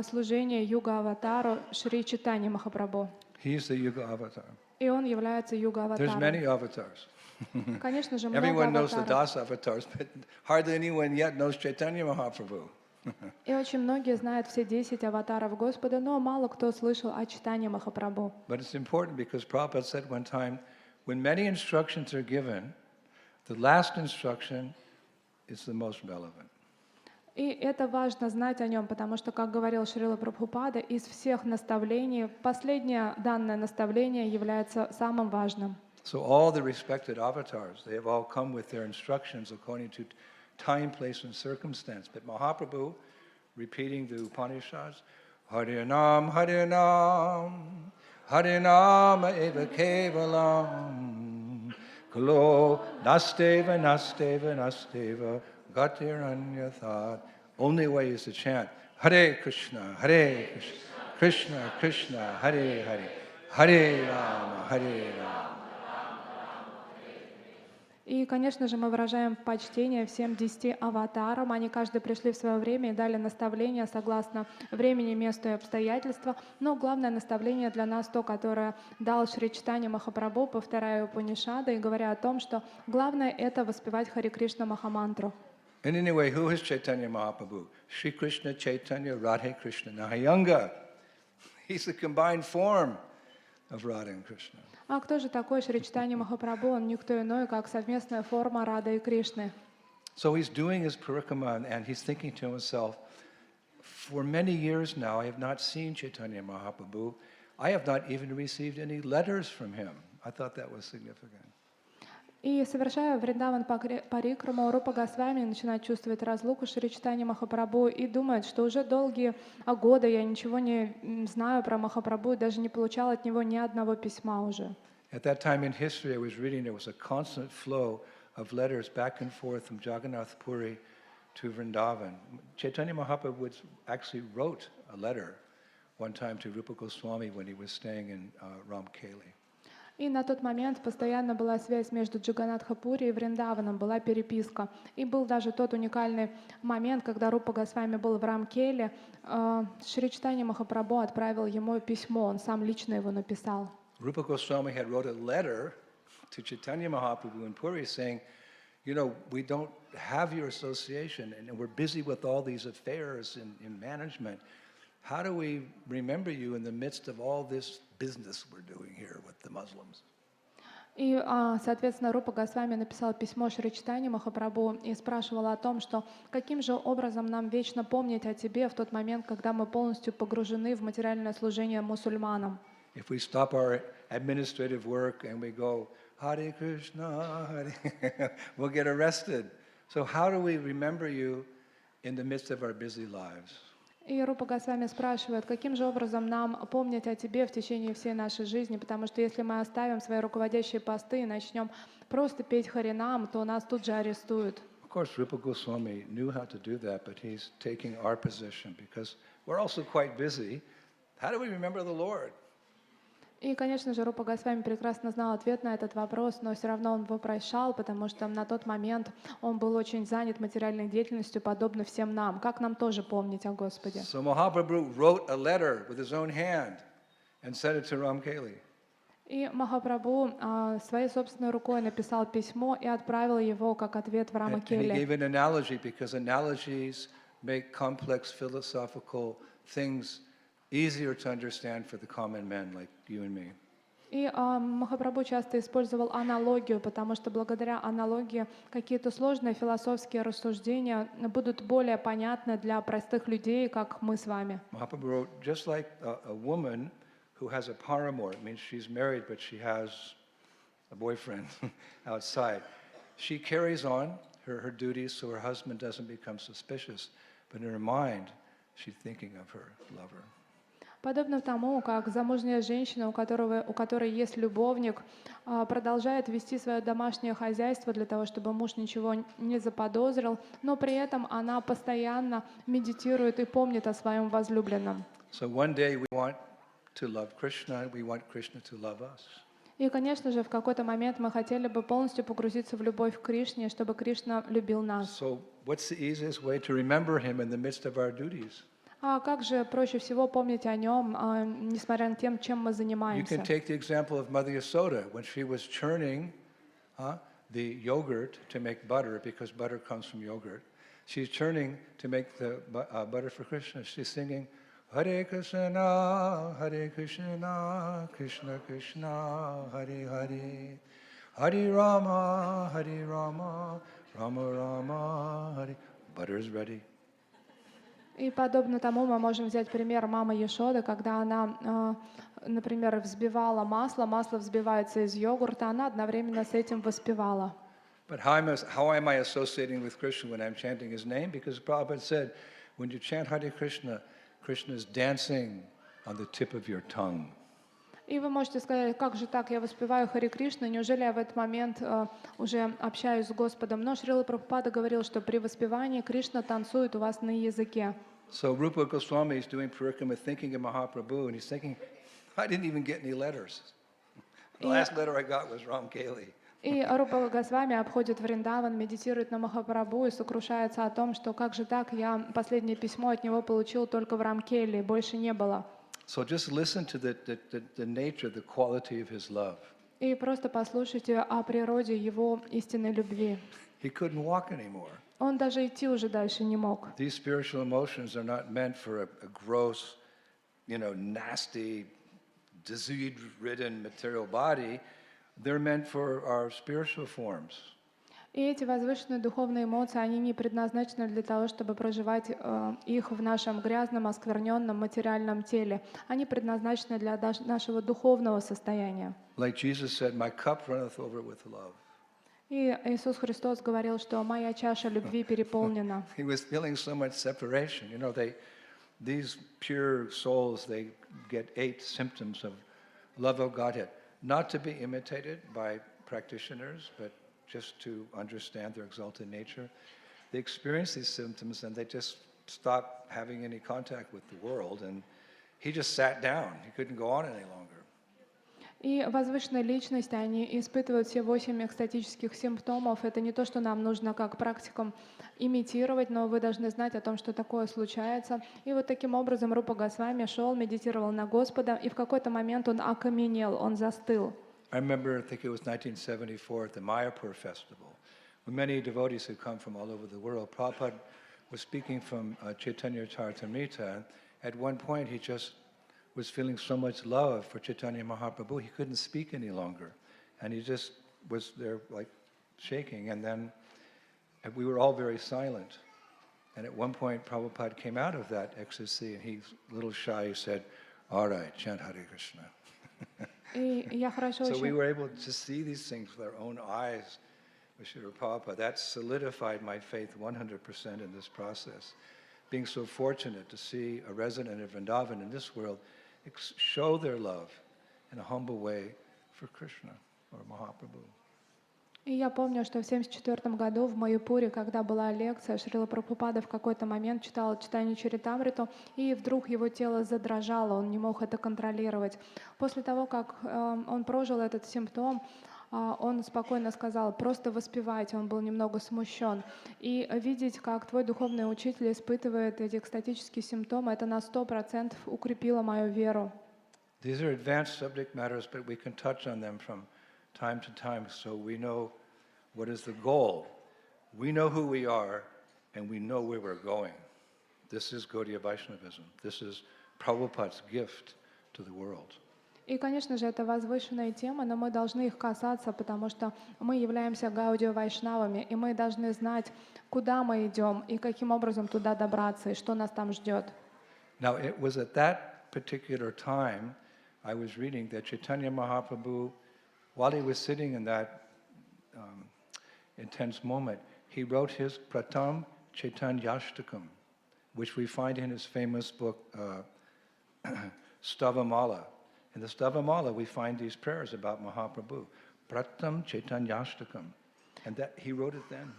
служение Юга-аватару Шри Чайтаньи Махапрабху. He is the Yuga avatar. И он является Юга-аватаром. There's many avatars. Конечно же, много Everyone knows the аватаров. 10 avatars, but hardly anyone yet knows Chaitanya Mahaprabhu. И очень многие знают все 10 аватаров Господа, но мало кто слышал о Чайтанье Махапрабху. But it's important because Prabhupada said one time, when many instructions are given, the last instruction is the most relevant. И это важно знать о нем, потому что, как говорил Шрила Прабхупада, из всех наставлений последнее данное наставление является самым важным. So all the respected avatars, they have all come with their instructions according to time, place, and circumstance. But Mahaprabhu, repeating the Upanishads, Harinam, Harinam, Harinam eva kevalam, Kalo nasteva, nasteva, nasteva, gatiranyathat. Only way is to chant, Hare Krishna, Hare Krishna, Krishna Krishna, Hare Hare, Hare Rama, Hare Rama. И, конечно же, мы выражаем почтение всем 10 аватарам. Они каждый пришли в свое время и дали наставления согласно времени, месту и обстоятельствам. Но главное наставление для нас то, которое дал Шри Чайтанья Махапрабху, повторяя Упанишады и говоря о том, что главное — это воспевать Хари Кришна Махамантру. And anyway, who is Chaitanya Mahaprabhu? Shri Krishna Chaitanya Radhe Krishna Nahayanga. He's the combined form of Radha and Krishna. А кто же такой Шри Чайтанья Махапрабху? Он никто иной, как совместная форма Рады и Кришны. So he's doing his parikrama and he's thinking to himself, for many years now I have not seen Chaitanya Mahaprabhu. I have not even received any letters from him. I thought that was significant. И совершая Вриндаван Парикраму, Рупа Госвами начинает чувствовать разлуку Шри Чайтаньи Махапрабху и думает, что уже долгие годы я ничего не знаю про Махапрабху и даже не получал от него ни одного письма уже. At that time in history I was reading, there was a constant flow of letters back and forth from Jagannath Puri to Vrindavan. Chaitanya Mahaprabhu actually wrote a letter one time to Rupa Goswami when he was staying in Ramkeli. И на тот момент постоянно была связь между Джаганатха-Пури и Вриндаваном, была переписка. И был даже тот уникальный момент, когда Рупа Госвами был в Рамкеле, Шри Чайтанья Махапрабху отправил ему письмо, он сам лично его написал. Rupa Goswami had wrote a letter to Chaitanya Mahaprabhu in Puri saying, you know, we don't have your association and we're busy with all these affairs in management. How do we remember you in the midst of all this business we're doing here with the Muslims? И, соответственно, Рупа Госвами написал письмо Шри Чайтанье Махапрабху и спрашивал о том, что каким же образом нам вечно помнить о тебе в тот момент, когда мы полностью погружены в материальное служение мусульманам. If we stop our administrative work and we go, Hare Krishna, Hare, we'll get arrested. So how do we remember you in the midst of our busy lives? И Рупа Госвами спрашивает, каким же образом нам помнить о тебе в течение всей нашей жизни, потому что если мы оставим свои руководящие посты и начнем просто петь Харинам, то нас тут же арестуют. Of course, Rupa Goswami knew how to do that, but he's taking our position because we're also quite busy. How do we remember the Lord? И, конечно же, Рупа Госвами прекрасно знал ответ на этот вопрос, но все равно он вопрошал, потому что на тот момент он был очень занят материальной деятельностью, подобно всем нам. Как нам тоже помнить о Господе? So Mahaprabhu wrote a letter with his own hand and sent it to Ramkeli. И Махапрабху своей собственной рукой написал письмо и отправил его как ответ в And he Рамакеле. gave an analogy because analogies make complex philosophical things easier to understand for the common man like you and me. И Махапрабху часто использовал аналогию, потому что благодаря аналогии какие-то сложные философские рассуждения будут более понятны для простых людей, как мы с вами. Mahaprabhu wrote, just like a woman who has a paramour, it means she's married but she has a boyfriend outside. She carries on her duties so her husband doesn't become suspicious, but in her mind she's thinking of her lover. Подобно тому, как замужняя женщина, у которой есть любовник, продолжает вести свое домашнее хозяйство для того, чтобы муж ничего не заподозрил, но при этом она постоянно медитирует и помнит о своем возлюбленном. So one day we want to love Krishna, we want Krishna to love us. И, конечно же, в какой-то момент мы хотели бы полностью погрузиться в любовь к Кришне, чтобы Кришна любил нас. So what's the easiest way to remember him in the midst of our duties? А как же проще всего помнить о нем, несмотря на тем, чем мы You занимаемся? can take the example of Mother Yasoda when she was churning the yogurt to make butter, because butter comes from yogurt. She's churning to make the butter for Krishna. She's singing, Hare Krishna, Krishna Krishna, Hare Hare, Hare Rama, Rama Rama, Hare. Butter is ready. И подобно тому мы можем взять пример мамы Ешоды, когда она, например, взбивала масло, масло взбивается из йогурта, она одновременно с этим воспевала. But how am I associating with Krishna when I'm chanting his name? Because Prabhupada said, when you chant Hare Krishna, Krishna is dancing on the tip of your tongue. И вы можете сказать, как же так, я воспеваю Харе Кришну, неужели я в этот момент уже общаюсь с Господом? Но Шрила Прабхупада говорил, что при воспевании Кришна танцует у вас на языке. So Rupa Goswami is doing Parikrama thinking of Mahaprabhu, and he's thinking, I didn't even get any letters. The last letter I got was Ram Keli. И Рупа Госвами обходит Вриндаван, медитирует на Махапрабху и сокрушается о том, что как же так, я последнее письмо от него получил только в Рамкеле, больше не было. So just listen to the nature, the quality of his love. И просто послушайте о природе его истинной любви. He couldn't walk anymore. Он даже идти уже дальше не мог. These spiritual emotions are not meant for a gross, nasty, disease-ridden material body. They're meant for our spiritual forms. И эти возвышенные духовные эмоции, они не предназначены для того, чтобы проживать их в нашем грязном, оскверненном материальном теле. Они предназначены для нашего духовного состояния. Like Jesus said, "My cup runneth over with love." И Иисус Христос говорил, что моя чаша любви переполнена. He was feeling so much separation. These pure souls, they get 8 symptoms of love of Godhead, not to be imitated by practitioners, but just to understand their exalted nature. They experience these symptoms and they just stop having any contact with the world, and he just sat down. He couldn't go on any longer. И возвышенные личности, они испытывают все 8 экстатических симптомов. Это не то, что нам нужно как практикам имитировать, но вы должны знать о том, что такое случается. И вот таким образом Рупа Госвами шел, медитировал на Господа, и в какой-то момент он окаменел, он застыл. I remember, I think it was 1974 at the Mayapur festival, when many devotees had come from all over the world. Prabhupada was speaking from Chaitanya Charitamrita. At one point, he just was feeling so much love for Chaitanya Mahaprabhu, he couldn't speak any longer. And he just was there like shaking. And then we were all very silent. And at one point, Prabhupada came out of that ecstasy, and he's a little shy. He said, "All right, chant Hare Krishna." So we were able to see these things with our own eyes with Srila Prabhupada. That solidified my faith 100% in this process. Being so fortunate to see a resident of Vrindavan in this world show their love in a humble way for Krishna or Mahaprabhu. И я помню, что в 1974 году в Майяпуре, когда была лекция, Шрила Прабхупада в какой-то момент читал читание Чаритамриту, и вдруг его тело задрожало, он не мог это контролировать. После того, как он прожил этот симптом, он спокойно сказал, просто воспевайте, он был немного смущен. И видеть, как твой духовный учитель испытывает эти экстатические симптомы, это на 100% укрепило мою веру. These are advanced subject matters, but we can touch on them from time to time, so we know what is the goal. We know who we are, and we know where we're going. This is Gaudiya Vaishnavism. This is Prabhupada's gift to the world. И, конечно же, это возвышенная тема, но мы должны их касаться, потому что мы являемся гаудио-вайшнавами, и мы должны знать, куда мы идем и каким образом туда добраться, и что нас там ждет. Now, it was at that particular time I was reading that Chaitanya Mahaprabhu, while he was sitting in that intense moment, he wrote his Pratam Chaitanyashtakam, which we find in his famous book, Stavamala. In the Stavamala, we find these prayers about Mahaprabhu, Pratam Chaitanyashtakam, and that he wrote it then.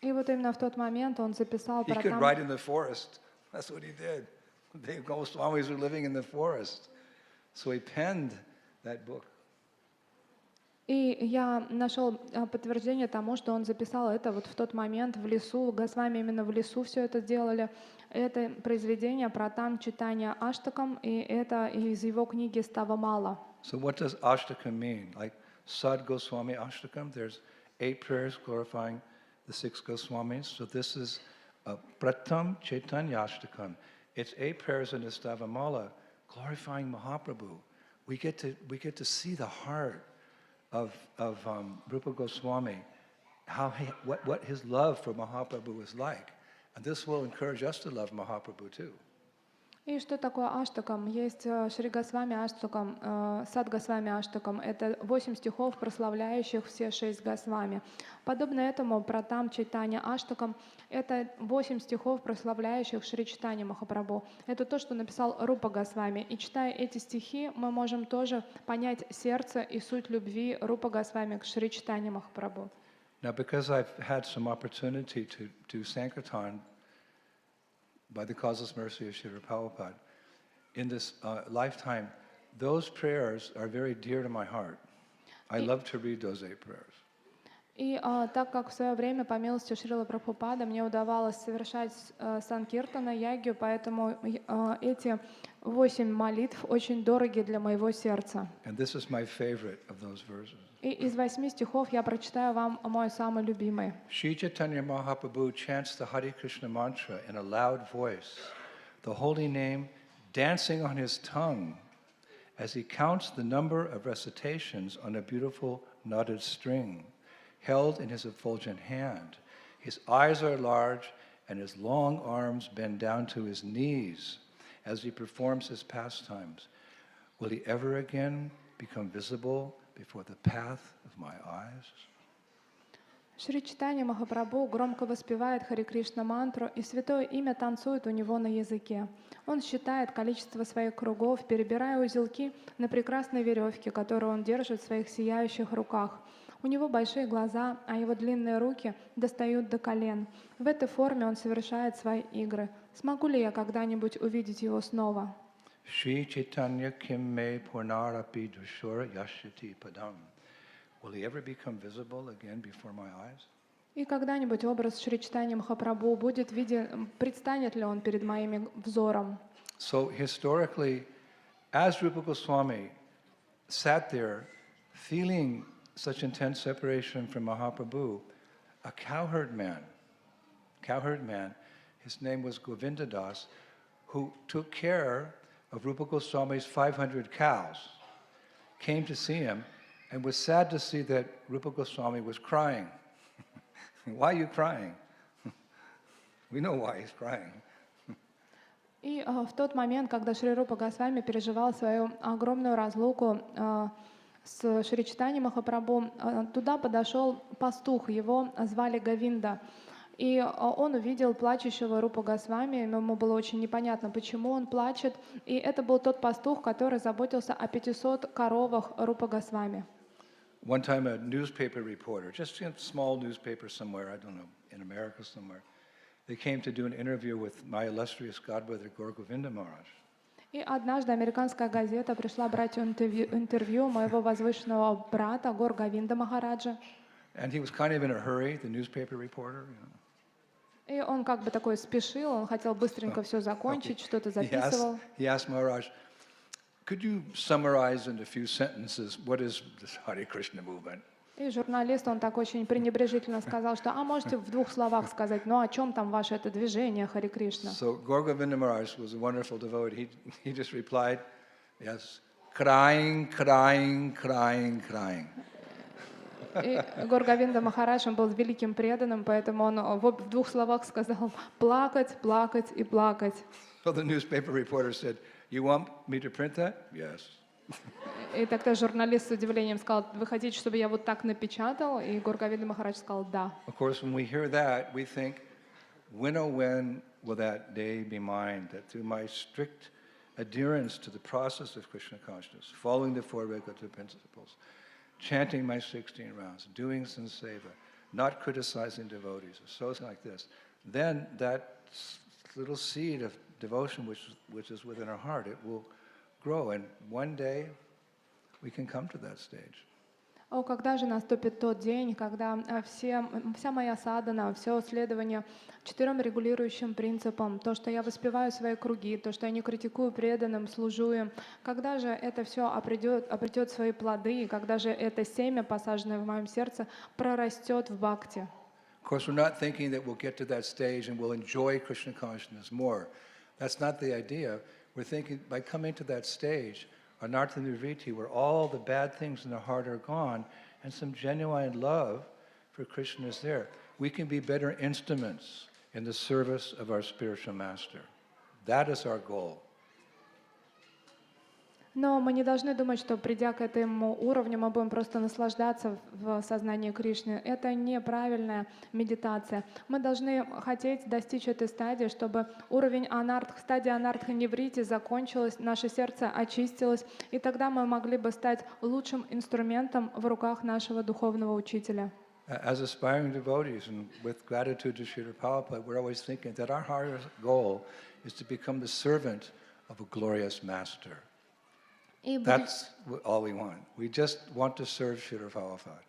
И вот именно в тот момент он записал He could write in the forest. That's what he did. The Goswamis were living in the forest. So he penned that book. И я нашел подтверждение тому, что он записал это вот в тот момент в лесу. Госвами именно в лесу все это делали. Это произведение про там читание Аштакам, и это из его книги Ставамала. So what does Ashtakam mean? Like Sad Goswami Ashtakam, there's 8 prayers glorifying the 6 Goswamis. So this is Pratam Chaitanya Ashtakam. It's 8 prayers in the Stavamala glorifying Mahaprabhu. We get to see the heart of Rupa Goswami, what his love for Mahaprabhu was like. And this will encourage us to love Mahaprabhu too. И что такое аштакам? Есть Шри Госвами аштакам, Сад Госвами аштакам. Это 8 стихов, прославляющих все 6 Госвами. Подобно этому Пратам Чайтанья аштакам — это 8 стихов, прославляющих Шри Чайтанья Махапрабху. Это то, что написал Рупа Госвами. И читая эти стихи, мы можем тоже понять сердце и суть любви Рупа Госвами к Шри Чайтанья Махапрабху. Now, because I've had some opportunity to do Sankirtan by the causeless mercy of Srila Prabhupada, in this lifetime, those prayers are very dear to my heart. I love to read those 8 prayers. И так как в свое время, по милости Шрила Прабхупады, мне удавалось совершать санкиртана, ягью, поэтому эти 8 молитв очень дороги для моего сердца. And this is my favorite of those verses. И из 8 стихов я прочитаю вам мой самый любимый. Shri Chaitanya Mahaprabhu chants the Hare Krishna mantra in a loud voice, the holy name dancing on his tongue as he counts the number of recitations on a beautiful knotted string held in his effulgent hand. His eyes are large and his long arms bend down to his knees as he performs his pastimes. Will he ever again become visible before the path of my eyes? Шри Чайтанья Махапрабху громко воспевает Харе Кришна мантру, и святое имя танцует у него на языке. Он считает количество своих кругов, перебирая узелки на прекрасной веревке, которую он держит в своих сияющих руках. У него большие глаза, а его длинные руки достают до колен. В этой форме он совершает свои игры. Смогу ли я когда-нибудь увидеть его снова? Shri Chaitanya Kim Me Purnarapi Dushura Yashati Padam. Will he ever become visible again before my eyes? И когда-нибудь образ Шри Чайтаньи Махапрабху будет виден, предстанет ли он перед моим взором? So historically, as Rupa Goswami sat there feeling such intense separation from Mahaprabhu, a cowherd man, his name was Govindaji, who took care of Rupa Goswami's 500 cows, came to see him and was sad to see that Rupa Goswami was crying. Why are you crying? We know why he's crying. И в тот момент, когда Шри Рупа Госвами переживал свою огромную разлуку с Шри Чайтаньей Махапрабху, туда подошел пастух, его звали Говинда. И он увидел плачущего Рупу Госвами, ему было очень непонятно, почему он плачет. И это был тот пастух, который заботился о 500 коровах Рупа Госвами. One time a newspaper reporter, just a small newspaper somewhere, I don't know, in America somewhere, they came to do an interview with my illustrious godbrother, Gaur Govinda Maharaj. И однажды американская газета пришла брать интервью моего возвышенного брата Гор Говинда Махараджа. And he was kind of in a hurry, the newspaper reporter. И он как бы такой спешил, он хотел быстренько все закончить, что-то записывал. He asked Maharaj, could you summarize in a few sentences what is this Hare Krishna movement? И журналист, он так очень пренебрежительно сказал, что можете в 2 словах сказать, о чем там ваше это движение Харе Кришна? So Gaur Govinda Maharaj was a wonderful devotee. He just replied, yes, crying, crying, crying, crying. И Гор Говинда Махарадж, он был великим преданным, поэтому он в 2 словах сказал плакать, плакать и плакать. So the newspaper reporter said, you want me to print that? Yes. И тогда журналист с удивлением сказал, вы хотите, чтобы я вот так напечатал? И Гор Говинда Махарадж сказал, да. Of course, when we hear that, we think, when oh when will that day be mine, that through my strict adherence to the process of Krishna consciousness, following the 4 regulative principles, chanting my 16 rounds, doing sanseva, not criticizing devotees, or something like this, then that little seed of devotion which is within our heart, it will grow, and one day we can come to that stage. Когда же наступит тот день, когда вся моя садхана, все следование 4 регулирующим принципам, то, что я воспеваю свои круги, то, что я не критикую преданным, служу им, когда же это все обретет свои плоды, когда же это семя, посаженное в моем сердце, прорастет в бхакти? Of course, we're not thinking that we'll get to that stage and we'll enjoy Krishna consciousness more. That's not the idea. We're thinking by coming to that stage, Anartha Nirvriti, where all the bad things in the heart are gone and some genuine love for Krishna is there, we can be better instruments in the service of our spiritual master. That is our goal. Но мы не должны думать, что придя к этому уровню, мы будем просто наслаждаться в сознании Кришны. Это неправильная медитация. Мы должны хотеть достичь этой стадии, чтобы уровень стадия анартха неврити закончилась, наше сердце очистилось, и тогда мы могли бы стать лучшим инструментом в руках нашего духовного учителя. As aspiring devotees, and with gratitude to Srila Prabhupada, we're always thinking that our highest goal is to become the servant of a glorious master. That's all we want. We just want to serve Srila Prabhupada.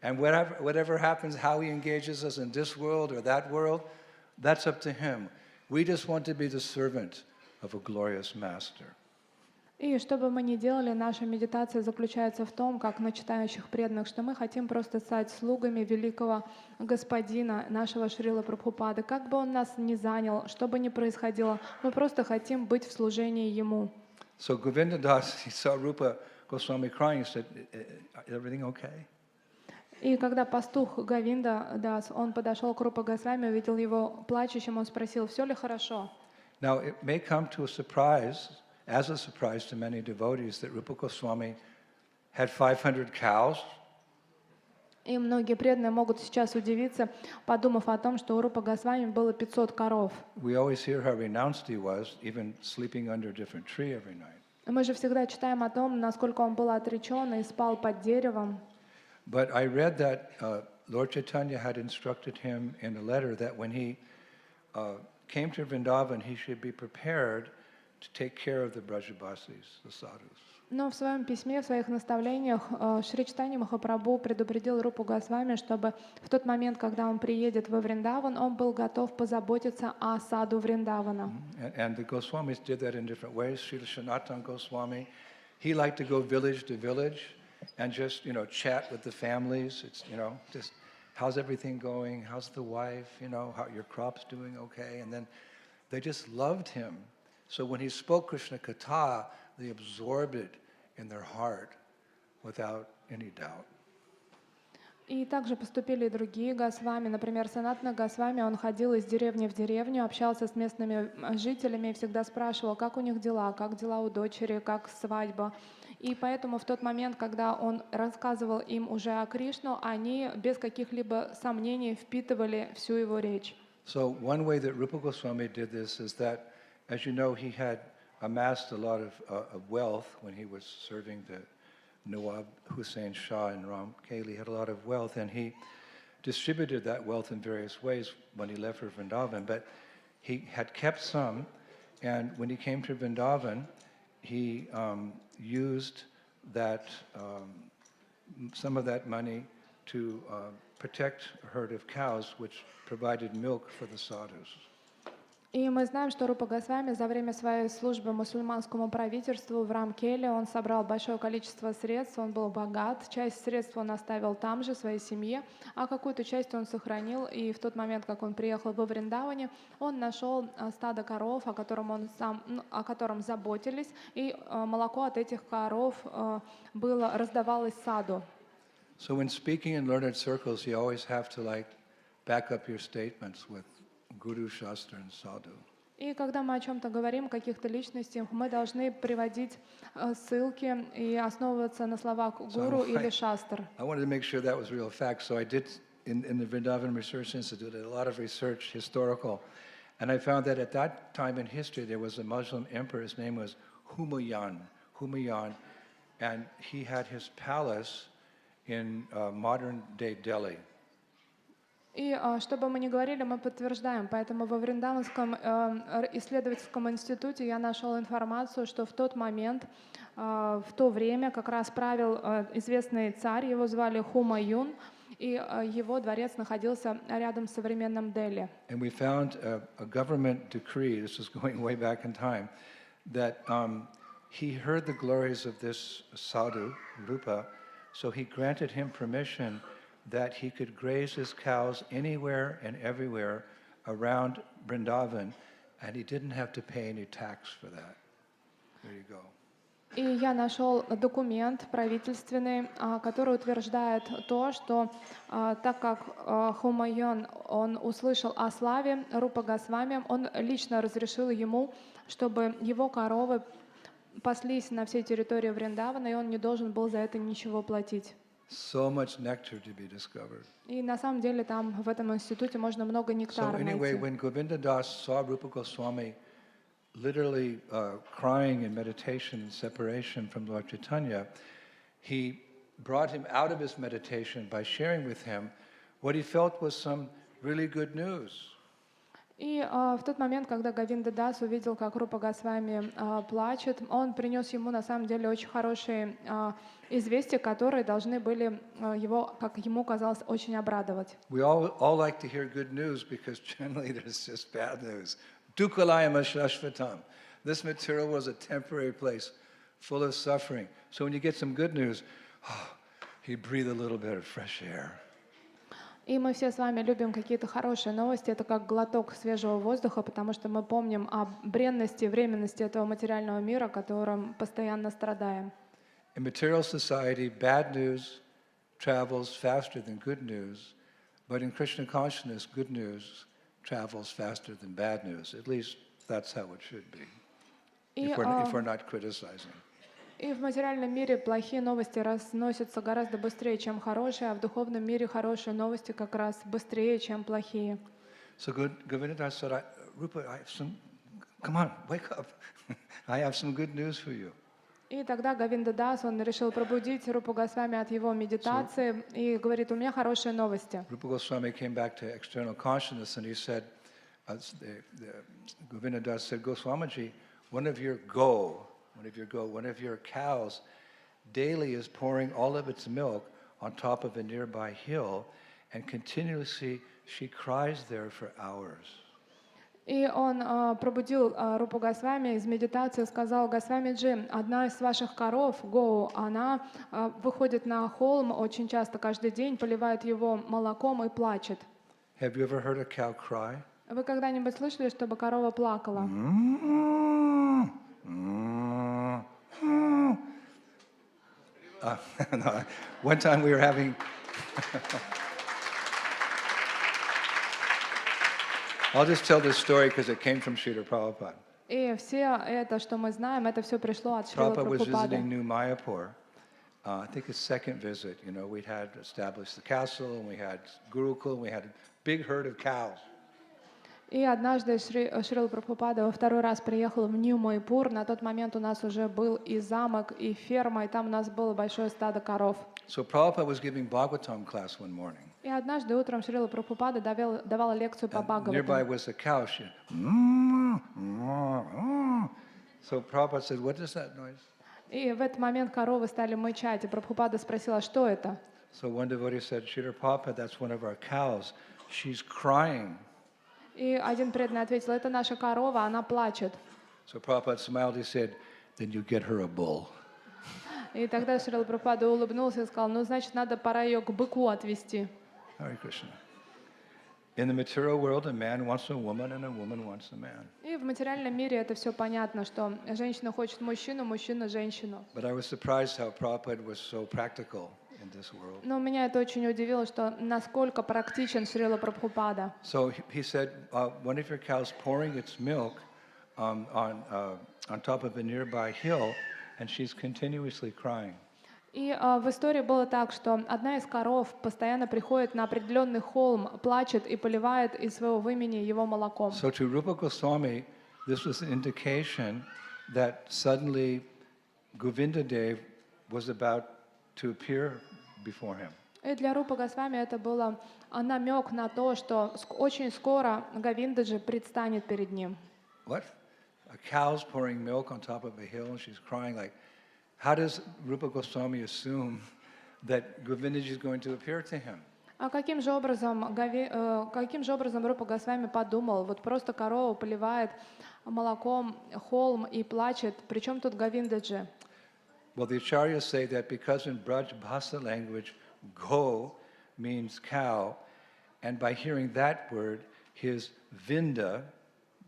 And whatever happens, how he engages us in this world or that world, that's up to him. We just want to be the servant of a glorious master. И что бы мы ни делали, наша медитация заключается в том, как начинающих преданных, что мы хотим просто стать слугами великого господина, нашего Шрила Прабхупады. Как бы он нас ни занял, что бы ни происходило, мы просто хотим быть в служении ему. So Govindaji, he saw Rupa Goswami crying, he said, "Is everything okay?" И когда пастух Говинда Дас, он подошел к Рупа Госвами, увидел его плачущим, он спросил, все ли хорошо? Now it may come to a surprise, as a surprise to many devotees, that Rupa Goswami had 500 cows. И многие преданные могут сейчас удивиться, подумав о том, что у Рупа Госвами было 500 коров. We always hear how renounced he was, even sleeping under a different tree every night. Мы же всегда читаем о том, насколько он был отречен и спал под деревом. But I read that Lord Chaitanya had instructed him in a letter that when he came to Vrindavan, he should be prepared to take care of the Brajabasis, the sadhus. Но в своем письме, в своих наставлениях Шри Чайтанья Махапрабху предупредил Рупу Госвами, чтобы в тот момент, когда он приедет во Вриндаван, он был готов позаботиться о саду Вриндавана. And the Goswamis did that in different ways. Srila Sanatana Goswami, he liked to go village to village and just, chat with the families. It's, just how's everything going? How's the wife? How your crop's doing okay? And then they just loved him. So when he spoke Krishna Katha, they absorbed it in their heart without any doubt. И также поступили и другие Госвами. Например, Санатана Госвами, он ходил из деревни в деревню, общался с местными жителями и всегда спрашивал, как у них дела, как дела у дочери, как свадьба. И поэтому в тот момент, когда он рассказывал им уже о Кришну, они без каких-либо сомнений впитывали всю его речь. So one way that Rupa Goswami did this is that, as you know, he had amassed a lot of wealth when he was serving the Nawab Hussain Shah in Ramkeli. He had a lot of wealth, and he distributed that wealth in various ways when he left for Vrindavan. But he had kept some, and when he came to Vrindavan, he used that some of that money to protect a herd of cows, which provided milk for the sadhus. И мы знаем, что Рупа Госвами за время своей службы мусульманскому правительству в Рамкеле он собрал большое количество средств, он был богат, часть средств он оставил там же, своей семье, а какую-то часть он сохранил, и в тот момент, как он приехал во Вриндаване, он нашел стадо коров, о котором заботились, и молоко от этих коров раздавалось саду. So when speaking in learned circles, you always have to back up your statements with Guru, Shastra and Sadhu. И когда мы о чем-то говорим, о каких-то личностях, мы должны приводить ссылки и основываться на словах гуру или шастр. I wanted to make sure that was real fact, so I did in the Vrindavan Research Institute a lot of research, historical, and I found that at that time in history there was a Muslim emperor. His name was Humayun, and he had his palace in modern-day Delhi. И что бы мы ни говорили, мы подтверждаем. Поэтому во Вриндаванском исследовательском институте я нашел информацию, что в тот момент, в то время как раз правил известный царь, его звали Хумаюн, и его дворец находился рядом с современным Дели. And we found a government decree, this is going way back in time, that he heard the glories of this sadhu, Rupa, so he granted him permission that he could graze his cows anywhere and everywhere around Vrindavan, and he didn't have to pay any tax for that. There you go. И я нашел документ правительственный, который утверждает то, что так как Хумайон, он услышал о славе Рупа Госвами, он лично разрешил ему, чтобы его коровы паслись на всей территории Вриндавана, и он не должен был за это ничего платить. So much nectar to be discovered. И на самом деле там в этом институте можно много So нектара anyway, найти. when Govindadas saw Rupa Goswami literally crying in meditation and separation from Lord Chaitanya, he brought him out of his meditation by sharing with him what he felt was some really good news. И в тот момент, когда Говиндадас увидел, как Рупа Госвами плачет, он принес ему на самом деле очень хорошие известия, которые должны были его, как ему казалось, очень обрадовать. We all like to hear good news because generally there's just bad news. Dukalayama shashvatam. This material was a temporary place full of suffering. So when you get some good news, you breathe a little bit of fresh air. И мы все с вами любим какие-то хорошие новости. Это как глоток свежего воздуха, потому что мы помним о бренности, временности этого материального мира, которым постоянно страдаем. In material society, bad news travels faster than good news, but in Krishna consciousness, good news travels faster than bad news. At least that's how it should be, if we're not criticizing. И в материальном мире плохие новости разносятся гораздо быстрее, чем хорошие, а в духовном мире хорошие новости как раз быстрее, чем плохие. So Govindadas said, Rupa, come on, wake up. I have some good news for you. И тогда Говиндадас, он решил пробудить Рупу Госвами от его медитации и говорит, у меня хорошие новости. Rupa Goswami came back to external consciousness and he said, Govindadas said, Goswamiji, one of your cows daily is pouring all of its milk on top of a nearby hill, and continuously she cries there for hours. И он пробудил Рупу Госвами из медитации, сказал, Госвамиджи, одна из ваших коров, Гоу, она выходит на холм очень часто, каждый день, поливает его молоком и плачет. Have you ever heard a cow cry? Вы когда-нибудь слышали, чтобы корова плакала? No. One time we were having... I'll just tell this story because it came from Srila Prabhupada. И все это, что мы знаем, это все пришло от Шрила Prabhupada was Прабхупады. visiting New Mayapur. I think his second visit. You know, we'd had established the castle, and we had Gurukul, and we had a big herd of cows. И однажды Шрила Прабхупада во второй раз приехал в Нью-Майпур. На тот момент у нас уже был и замок, и ферма, и там у нас было большое стадо коров. So Prabhupada was giving Bhagavatam class one morning. И однажды утром Шрила Прабхупада давала лекцию по Nearby Бхагаватам. was a cow. So Prabhupada said, "What is that noise?" И в этот момент коровы стали мычать, и Прабхупада спросила, что это? So one devotee said, "Srila Prabhupada, that's one of our cows. She's crying." И один преданный ответил, это наша корова, она плачет. So Prabhupada smiled. He said, "Then you get her a bull." И тогда Шрила Прабхупада улыбнулся и сказал, ну, значит, пора ее к быку отвезти. Hare Krishna. In the material world, a man wants a woman and a woman wants a man. И в материальном мире это все понятно, что женщина хочет мужчину, мужчина женщину. But I was surprised how Prabhupada was so practical in this world. Но меня это очень удивило, что насколько практичен Шрила Прабхупада. So he said, one of your cows pouring its milk on top of a nearby hill, and she's continuously crying. И в истории было так, что одна из коров постоянно приходит на определенный холм, плачет и поливает из своего вымени его молоком. So to Rupa Goswami, this was an indication that suddenly Govindaji was about to appear before him. И для Рупы Госвами это было намек на то, что очень скоро Говиндаджи предстанет перед ним. What? A cow's pouring milk on top of a hill and she's crying like, how does Rupa Goswami assume that Govindaji is going to appear to him? А каким же образом Рупа Госвами подумал, вот просто корова поливает молоком холм и плачет, причем тут Говиндаджи? Well, the acharyas say that because in Braj Bhasa language, go means cow, and by hearing that word, his vinda,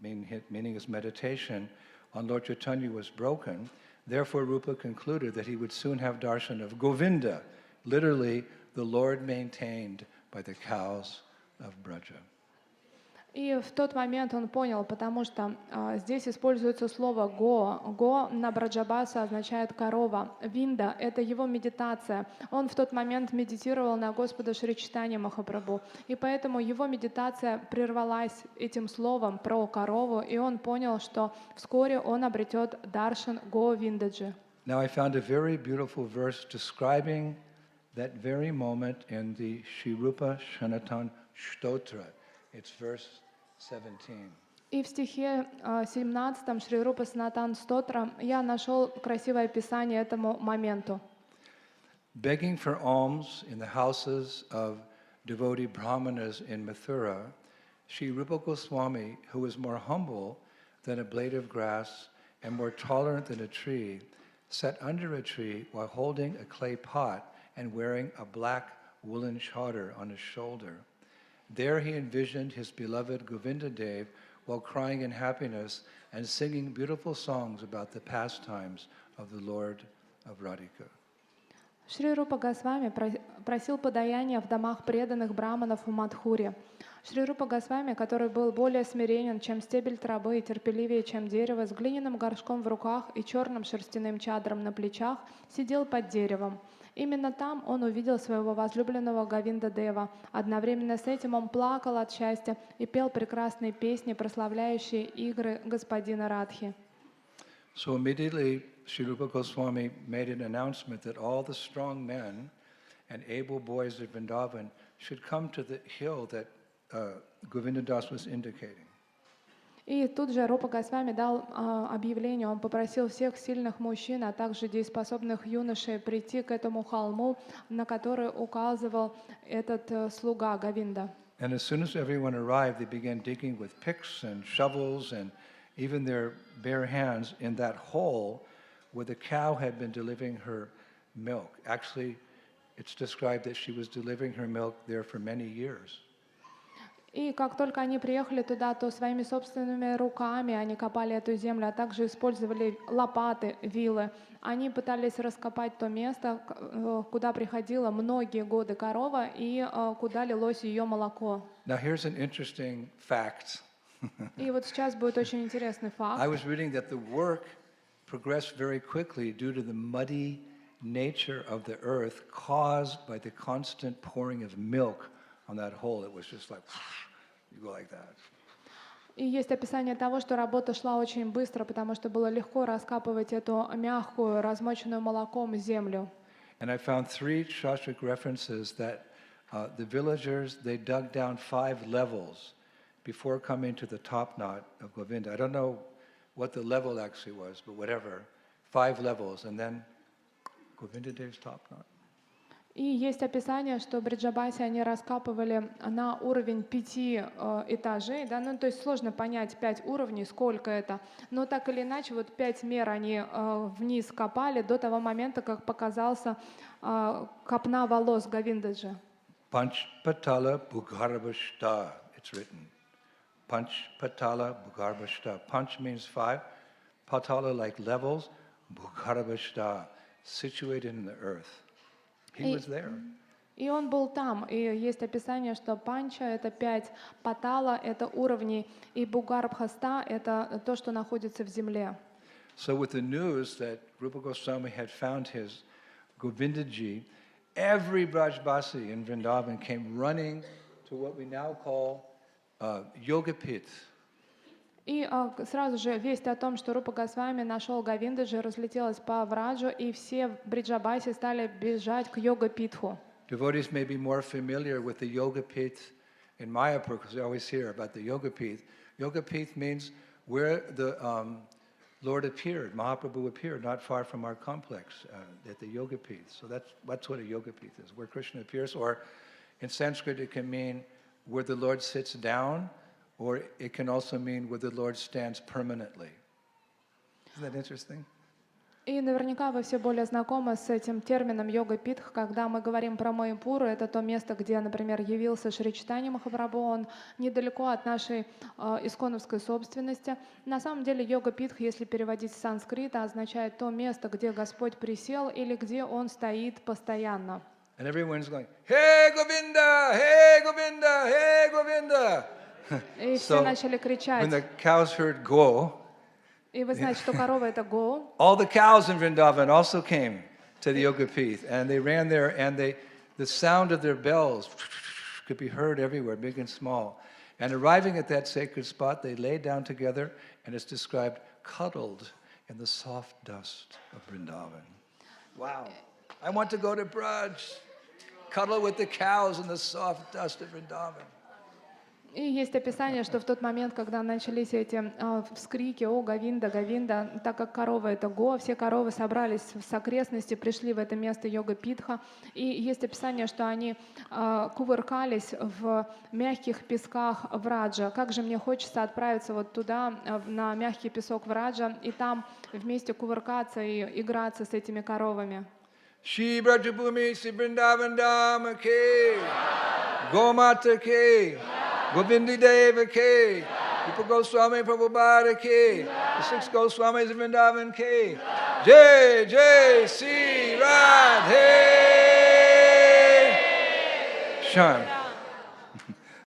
meaning his meditation on Lord Chaitanya was broken, Therefore, Rupa concluded that he would soon have darshan of Govinda, literally the Lord maintained by the cows of Braja. И в тот момент он понял, потому что здесь используется слово «го». «Го» на Браджабаса означает «корова». «Винда» — это его медитация. Он в тот момент медитировал на Господа Шри Чайтанья Махапрабху. И поэтому его медитация прервалась этим словом про корову, и он понял, что вскоре он обретет даршан Говиндаджи. Now I found a very beautiful verse describing that very moment in the Shri Rupa Sanatan Stotra. It's verse 17. И в стихе 17 Шри Рупа Санатан Стотра я нашел красивое описание этому моменту. Begging for alms in the houses of devotee brahmanas in Mathura, Shri Rupa Goswami, who was more humble than a blade of grass and more tolerant than a tree, sat under a tree while holding a clay pot and wearing a black woolen chadar on his shoulder. There he envisioned his beloved Govinda Dev while crying in happiness and singing beautiful songs about the pastimes of the Lord of Radhika. Шри Рупа Госвами просил подаяния в домах преданных браманов в Мадхуре. Шри Рупа Госвами, который был более смиренен, чем стебель травы, и терпеливее, чем дерево, с глиняным горшком в руках и черным шерстяным чадром на плечах, сидел под деревом. Именно там он увидел своего возлюбленного Говинда Дева. Одновременно с этим он плакал от счастья и пел прекрасные песни, прославляющие игры господина Радхи. So immediately, Sri Rupa Goswami made an announcement that all the strong men and able boys of Vrindavan should come to the hill that Govinda Das was indicating. И тут же Рупа Госвами дал объявление, он попросил всех сильных мужчин, а также дееспособных юношей прийти к этому холму, на который указывал этот слуга Говинда. And as soon as everyone arrived, they began digging with picks and shovels and even their bare hands in that hole where the cow had been delivering her milk. Actually, it's described that she was delivering her milk there for many years. И как только они приехали туда, то своими собственными руками они копали эту землю, а также использовали лопаты, вилы. Они пытались раскопать то место, куда приходила многие годы корова и куда лилось ее молоко. Now here's an interesting fact. И вот сейчас будет очень интересный факт. I was reading that the work progressed very quickly due to the muddy nature of the earth caused by the constant pouring of milk on that hole. It was just like, you go like that. И есть описание того, что работа шла очень быстро, потому что было легко раскапывать эту мягкую, размоченную молоком землю. And I found 3 shastric references that the villagers, they dug down 5 levels before coming to the top knot of Govinda. I don't know what the level actually was, but whatever, 5 levels, and then Govinda Dev's top knot. И есть описание, что Бриджабаси они раскапывали на уровень 5 этажей, да, ну то есть сложно понять 5 уровней, сколько это, но так или иначе вот 5 мер они вниз копали до того момента, как показался копна волос Говиндаджи. Panch Patala Bhugarbhashta, it's written. Panch Patala Bhugarbhashta. Panch means 5, Patala like levels, Bhugarbhashta, situated in the earth. He was there. И он был там. И есть описание, что панча — это 5, патала — это уровни, и бугарбхаста — это то, что находится в земле. So with the news that Rupa Goswami had found his Govindaji, every Brajbasi in Vrindavan came running to what we now call Yogapith. И сразу же весть о том, что Рупа Госвами нашел Говиндаджи, разлетелась по Враджу, и все в Бриджабасе стали бежать к Йога-питху. Devotees may be more familiar with the Yogapith in Mayapur, because we always hear about the Yogapith. Yogapith means where the Lord appeared, Mahaprabhu appeared, not far from our complex at the Yogapith. So that's what a Yogapith is, where Krishna appears. Or in Sanskrit, it can mean where the Lord sits down, or it can also mean where the Lord stands permanently. Isn't that interesting? И наверняка вы все более знакомы с этим термином йога-питх, когда мы говорим про Майяпуру, это то место, где, например, явился Шри Чайтанья Махапрабху, он недалеко от нашей исконовской собственности. На самом деле йога-питх, если переводить с санскрита, означает то место, где Господь присел или где Он стоит постоянно. And everyone's going, hey Govinda, hey Govinda, hey Govinda. И все начали When кричать. the cows heard go, И вы знаете, что корова — это го. all the cows in Vrindavan also came to the Yoga Pith, and they ran there, and the sound of their bells could be heard everywhere, big and small. And arriving at that sacred spot, they lay down together, and it's described cuddled in the soft dust of Vrindavan. Wow. I want to go to Braj, cuddle with the cows in the soft dust of Vrindavan. И есть описание, что в тот момент, когда начались эти вскрики «О, Говинда, Говинда», так как корова — это го, все коровы собрались с окрестности, пришли в это место йога-питха. И есть описание, что они кувыркались в мягких песках Враджа. Как же мне хочется отправиться вот туда, на мягкий песок Враджа, и там вместе кувыркаться и играться с этими коровами. Shri Brajabhumi Sri Vrindavan Dhama Ke, Gomata Ke, Govindi Deva Ke, Rupa Goswami Prabhupada Ke, the 6 Goswamis of Vrindavan Ke, Jai Jai Sri Radhe Shan.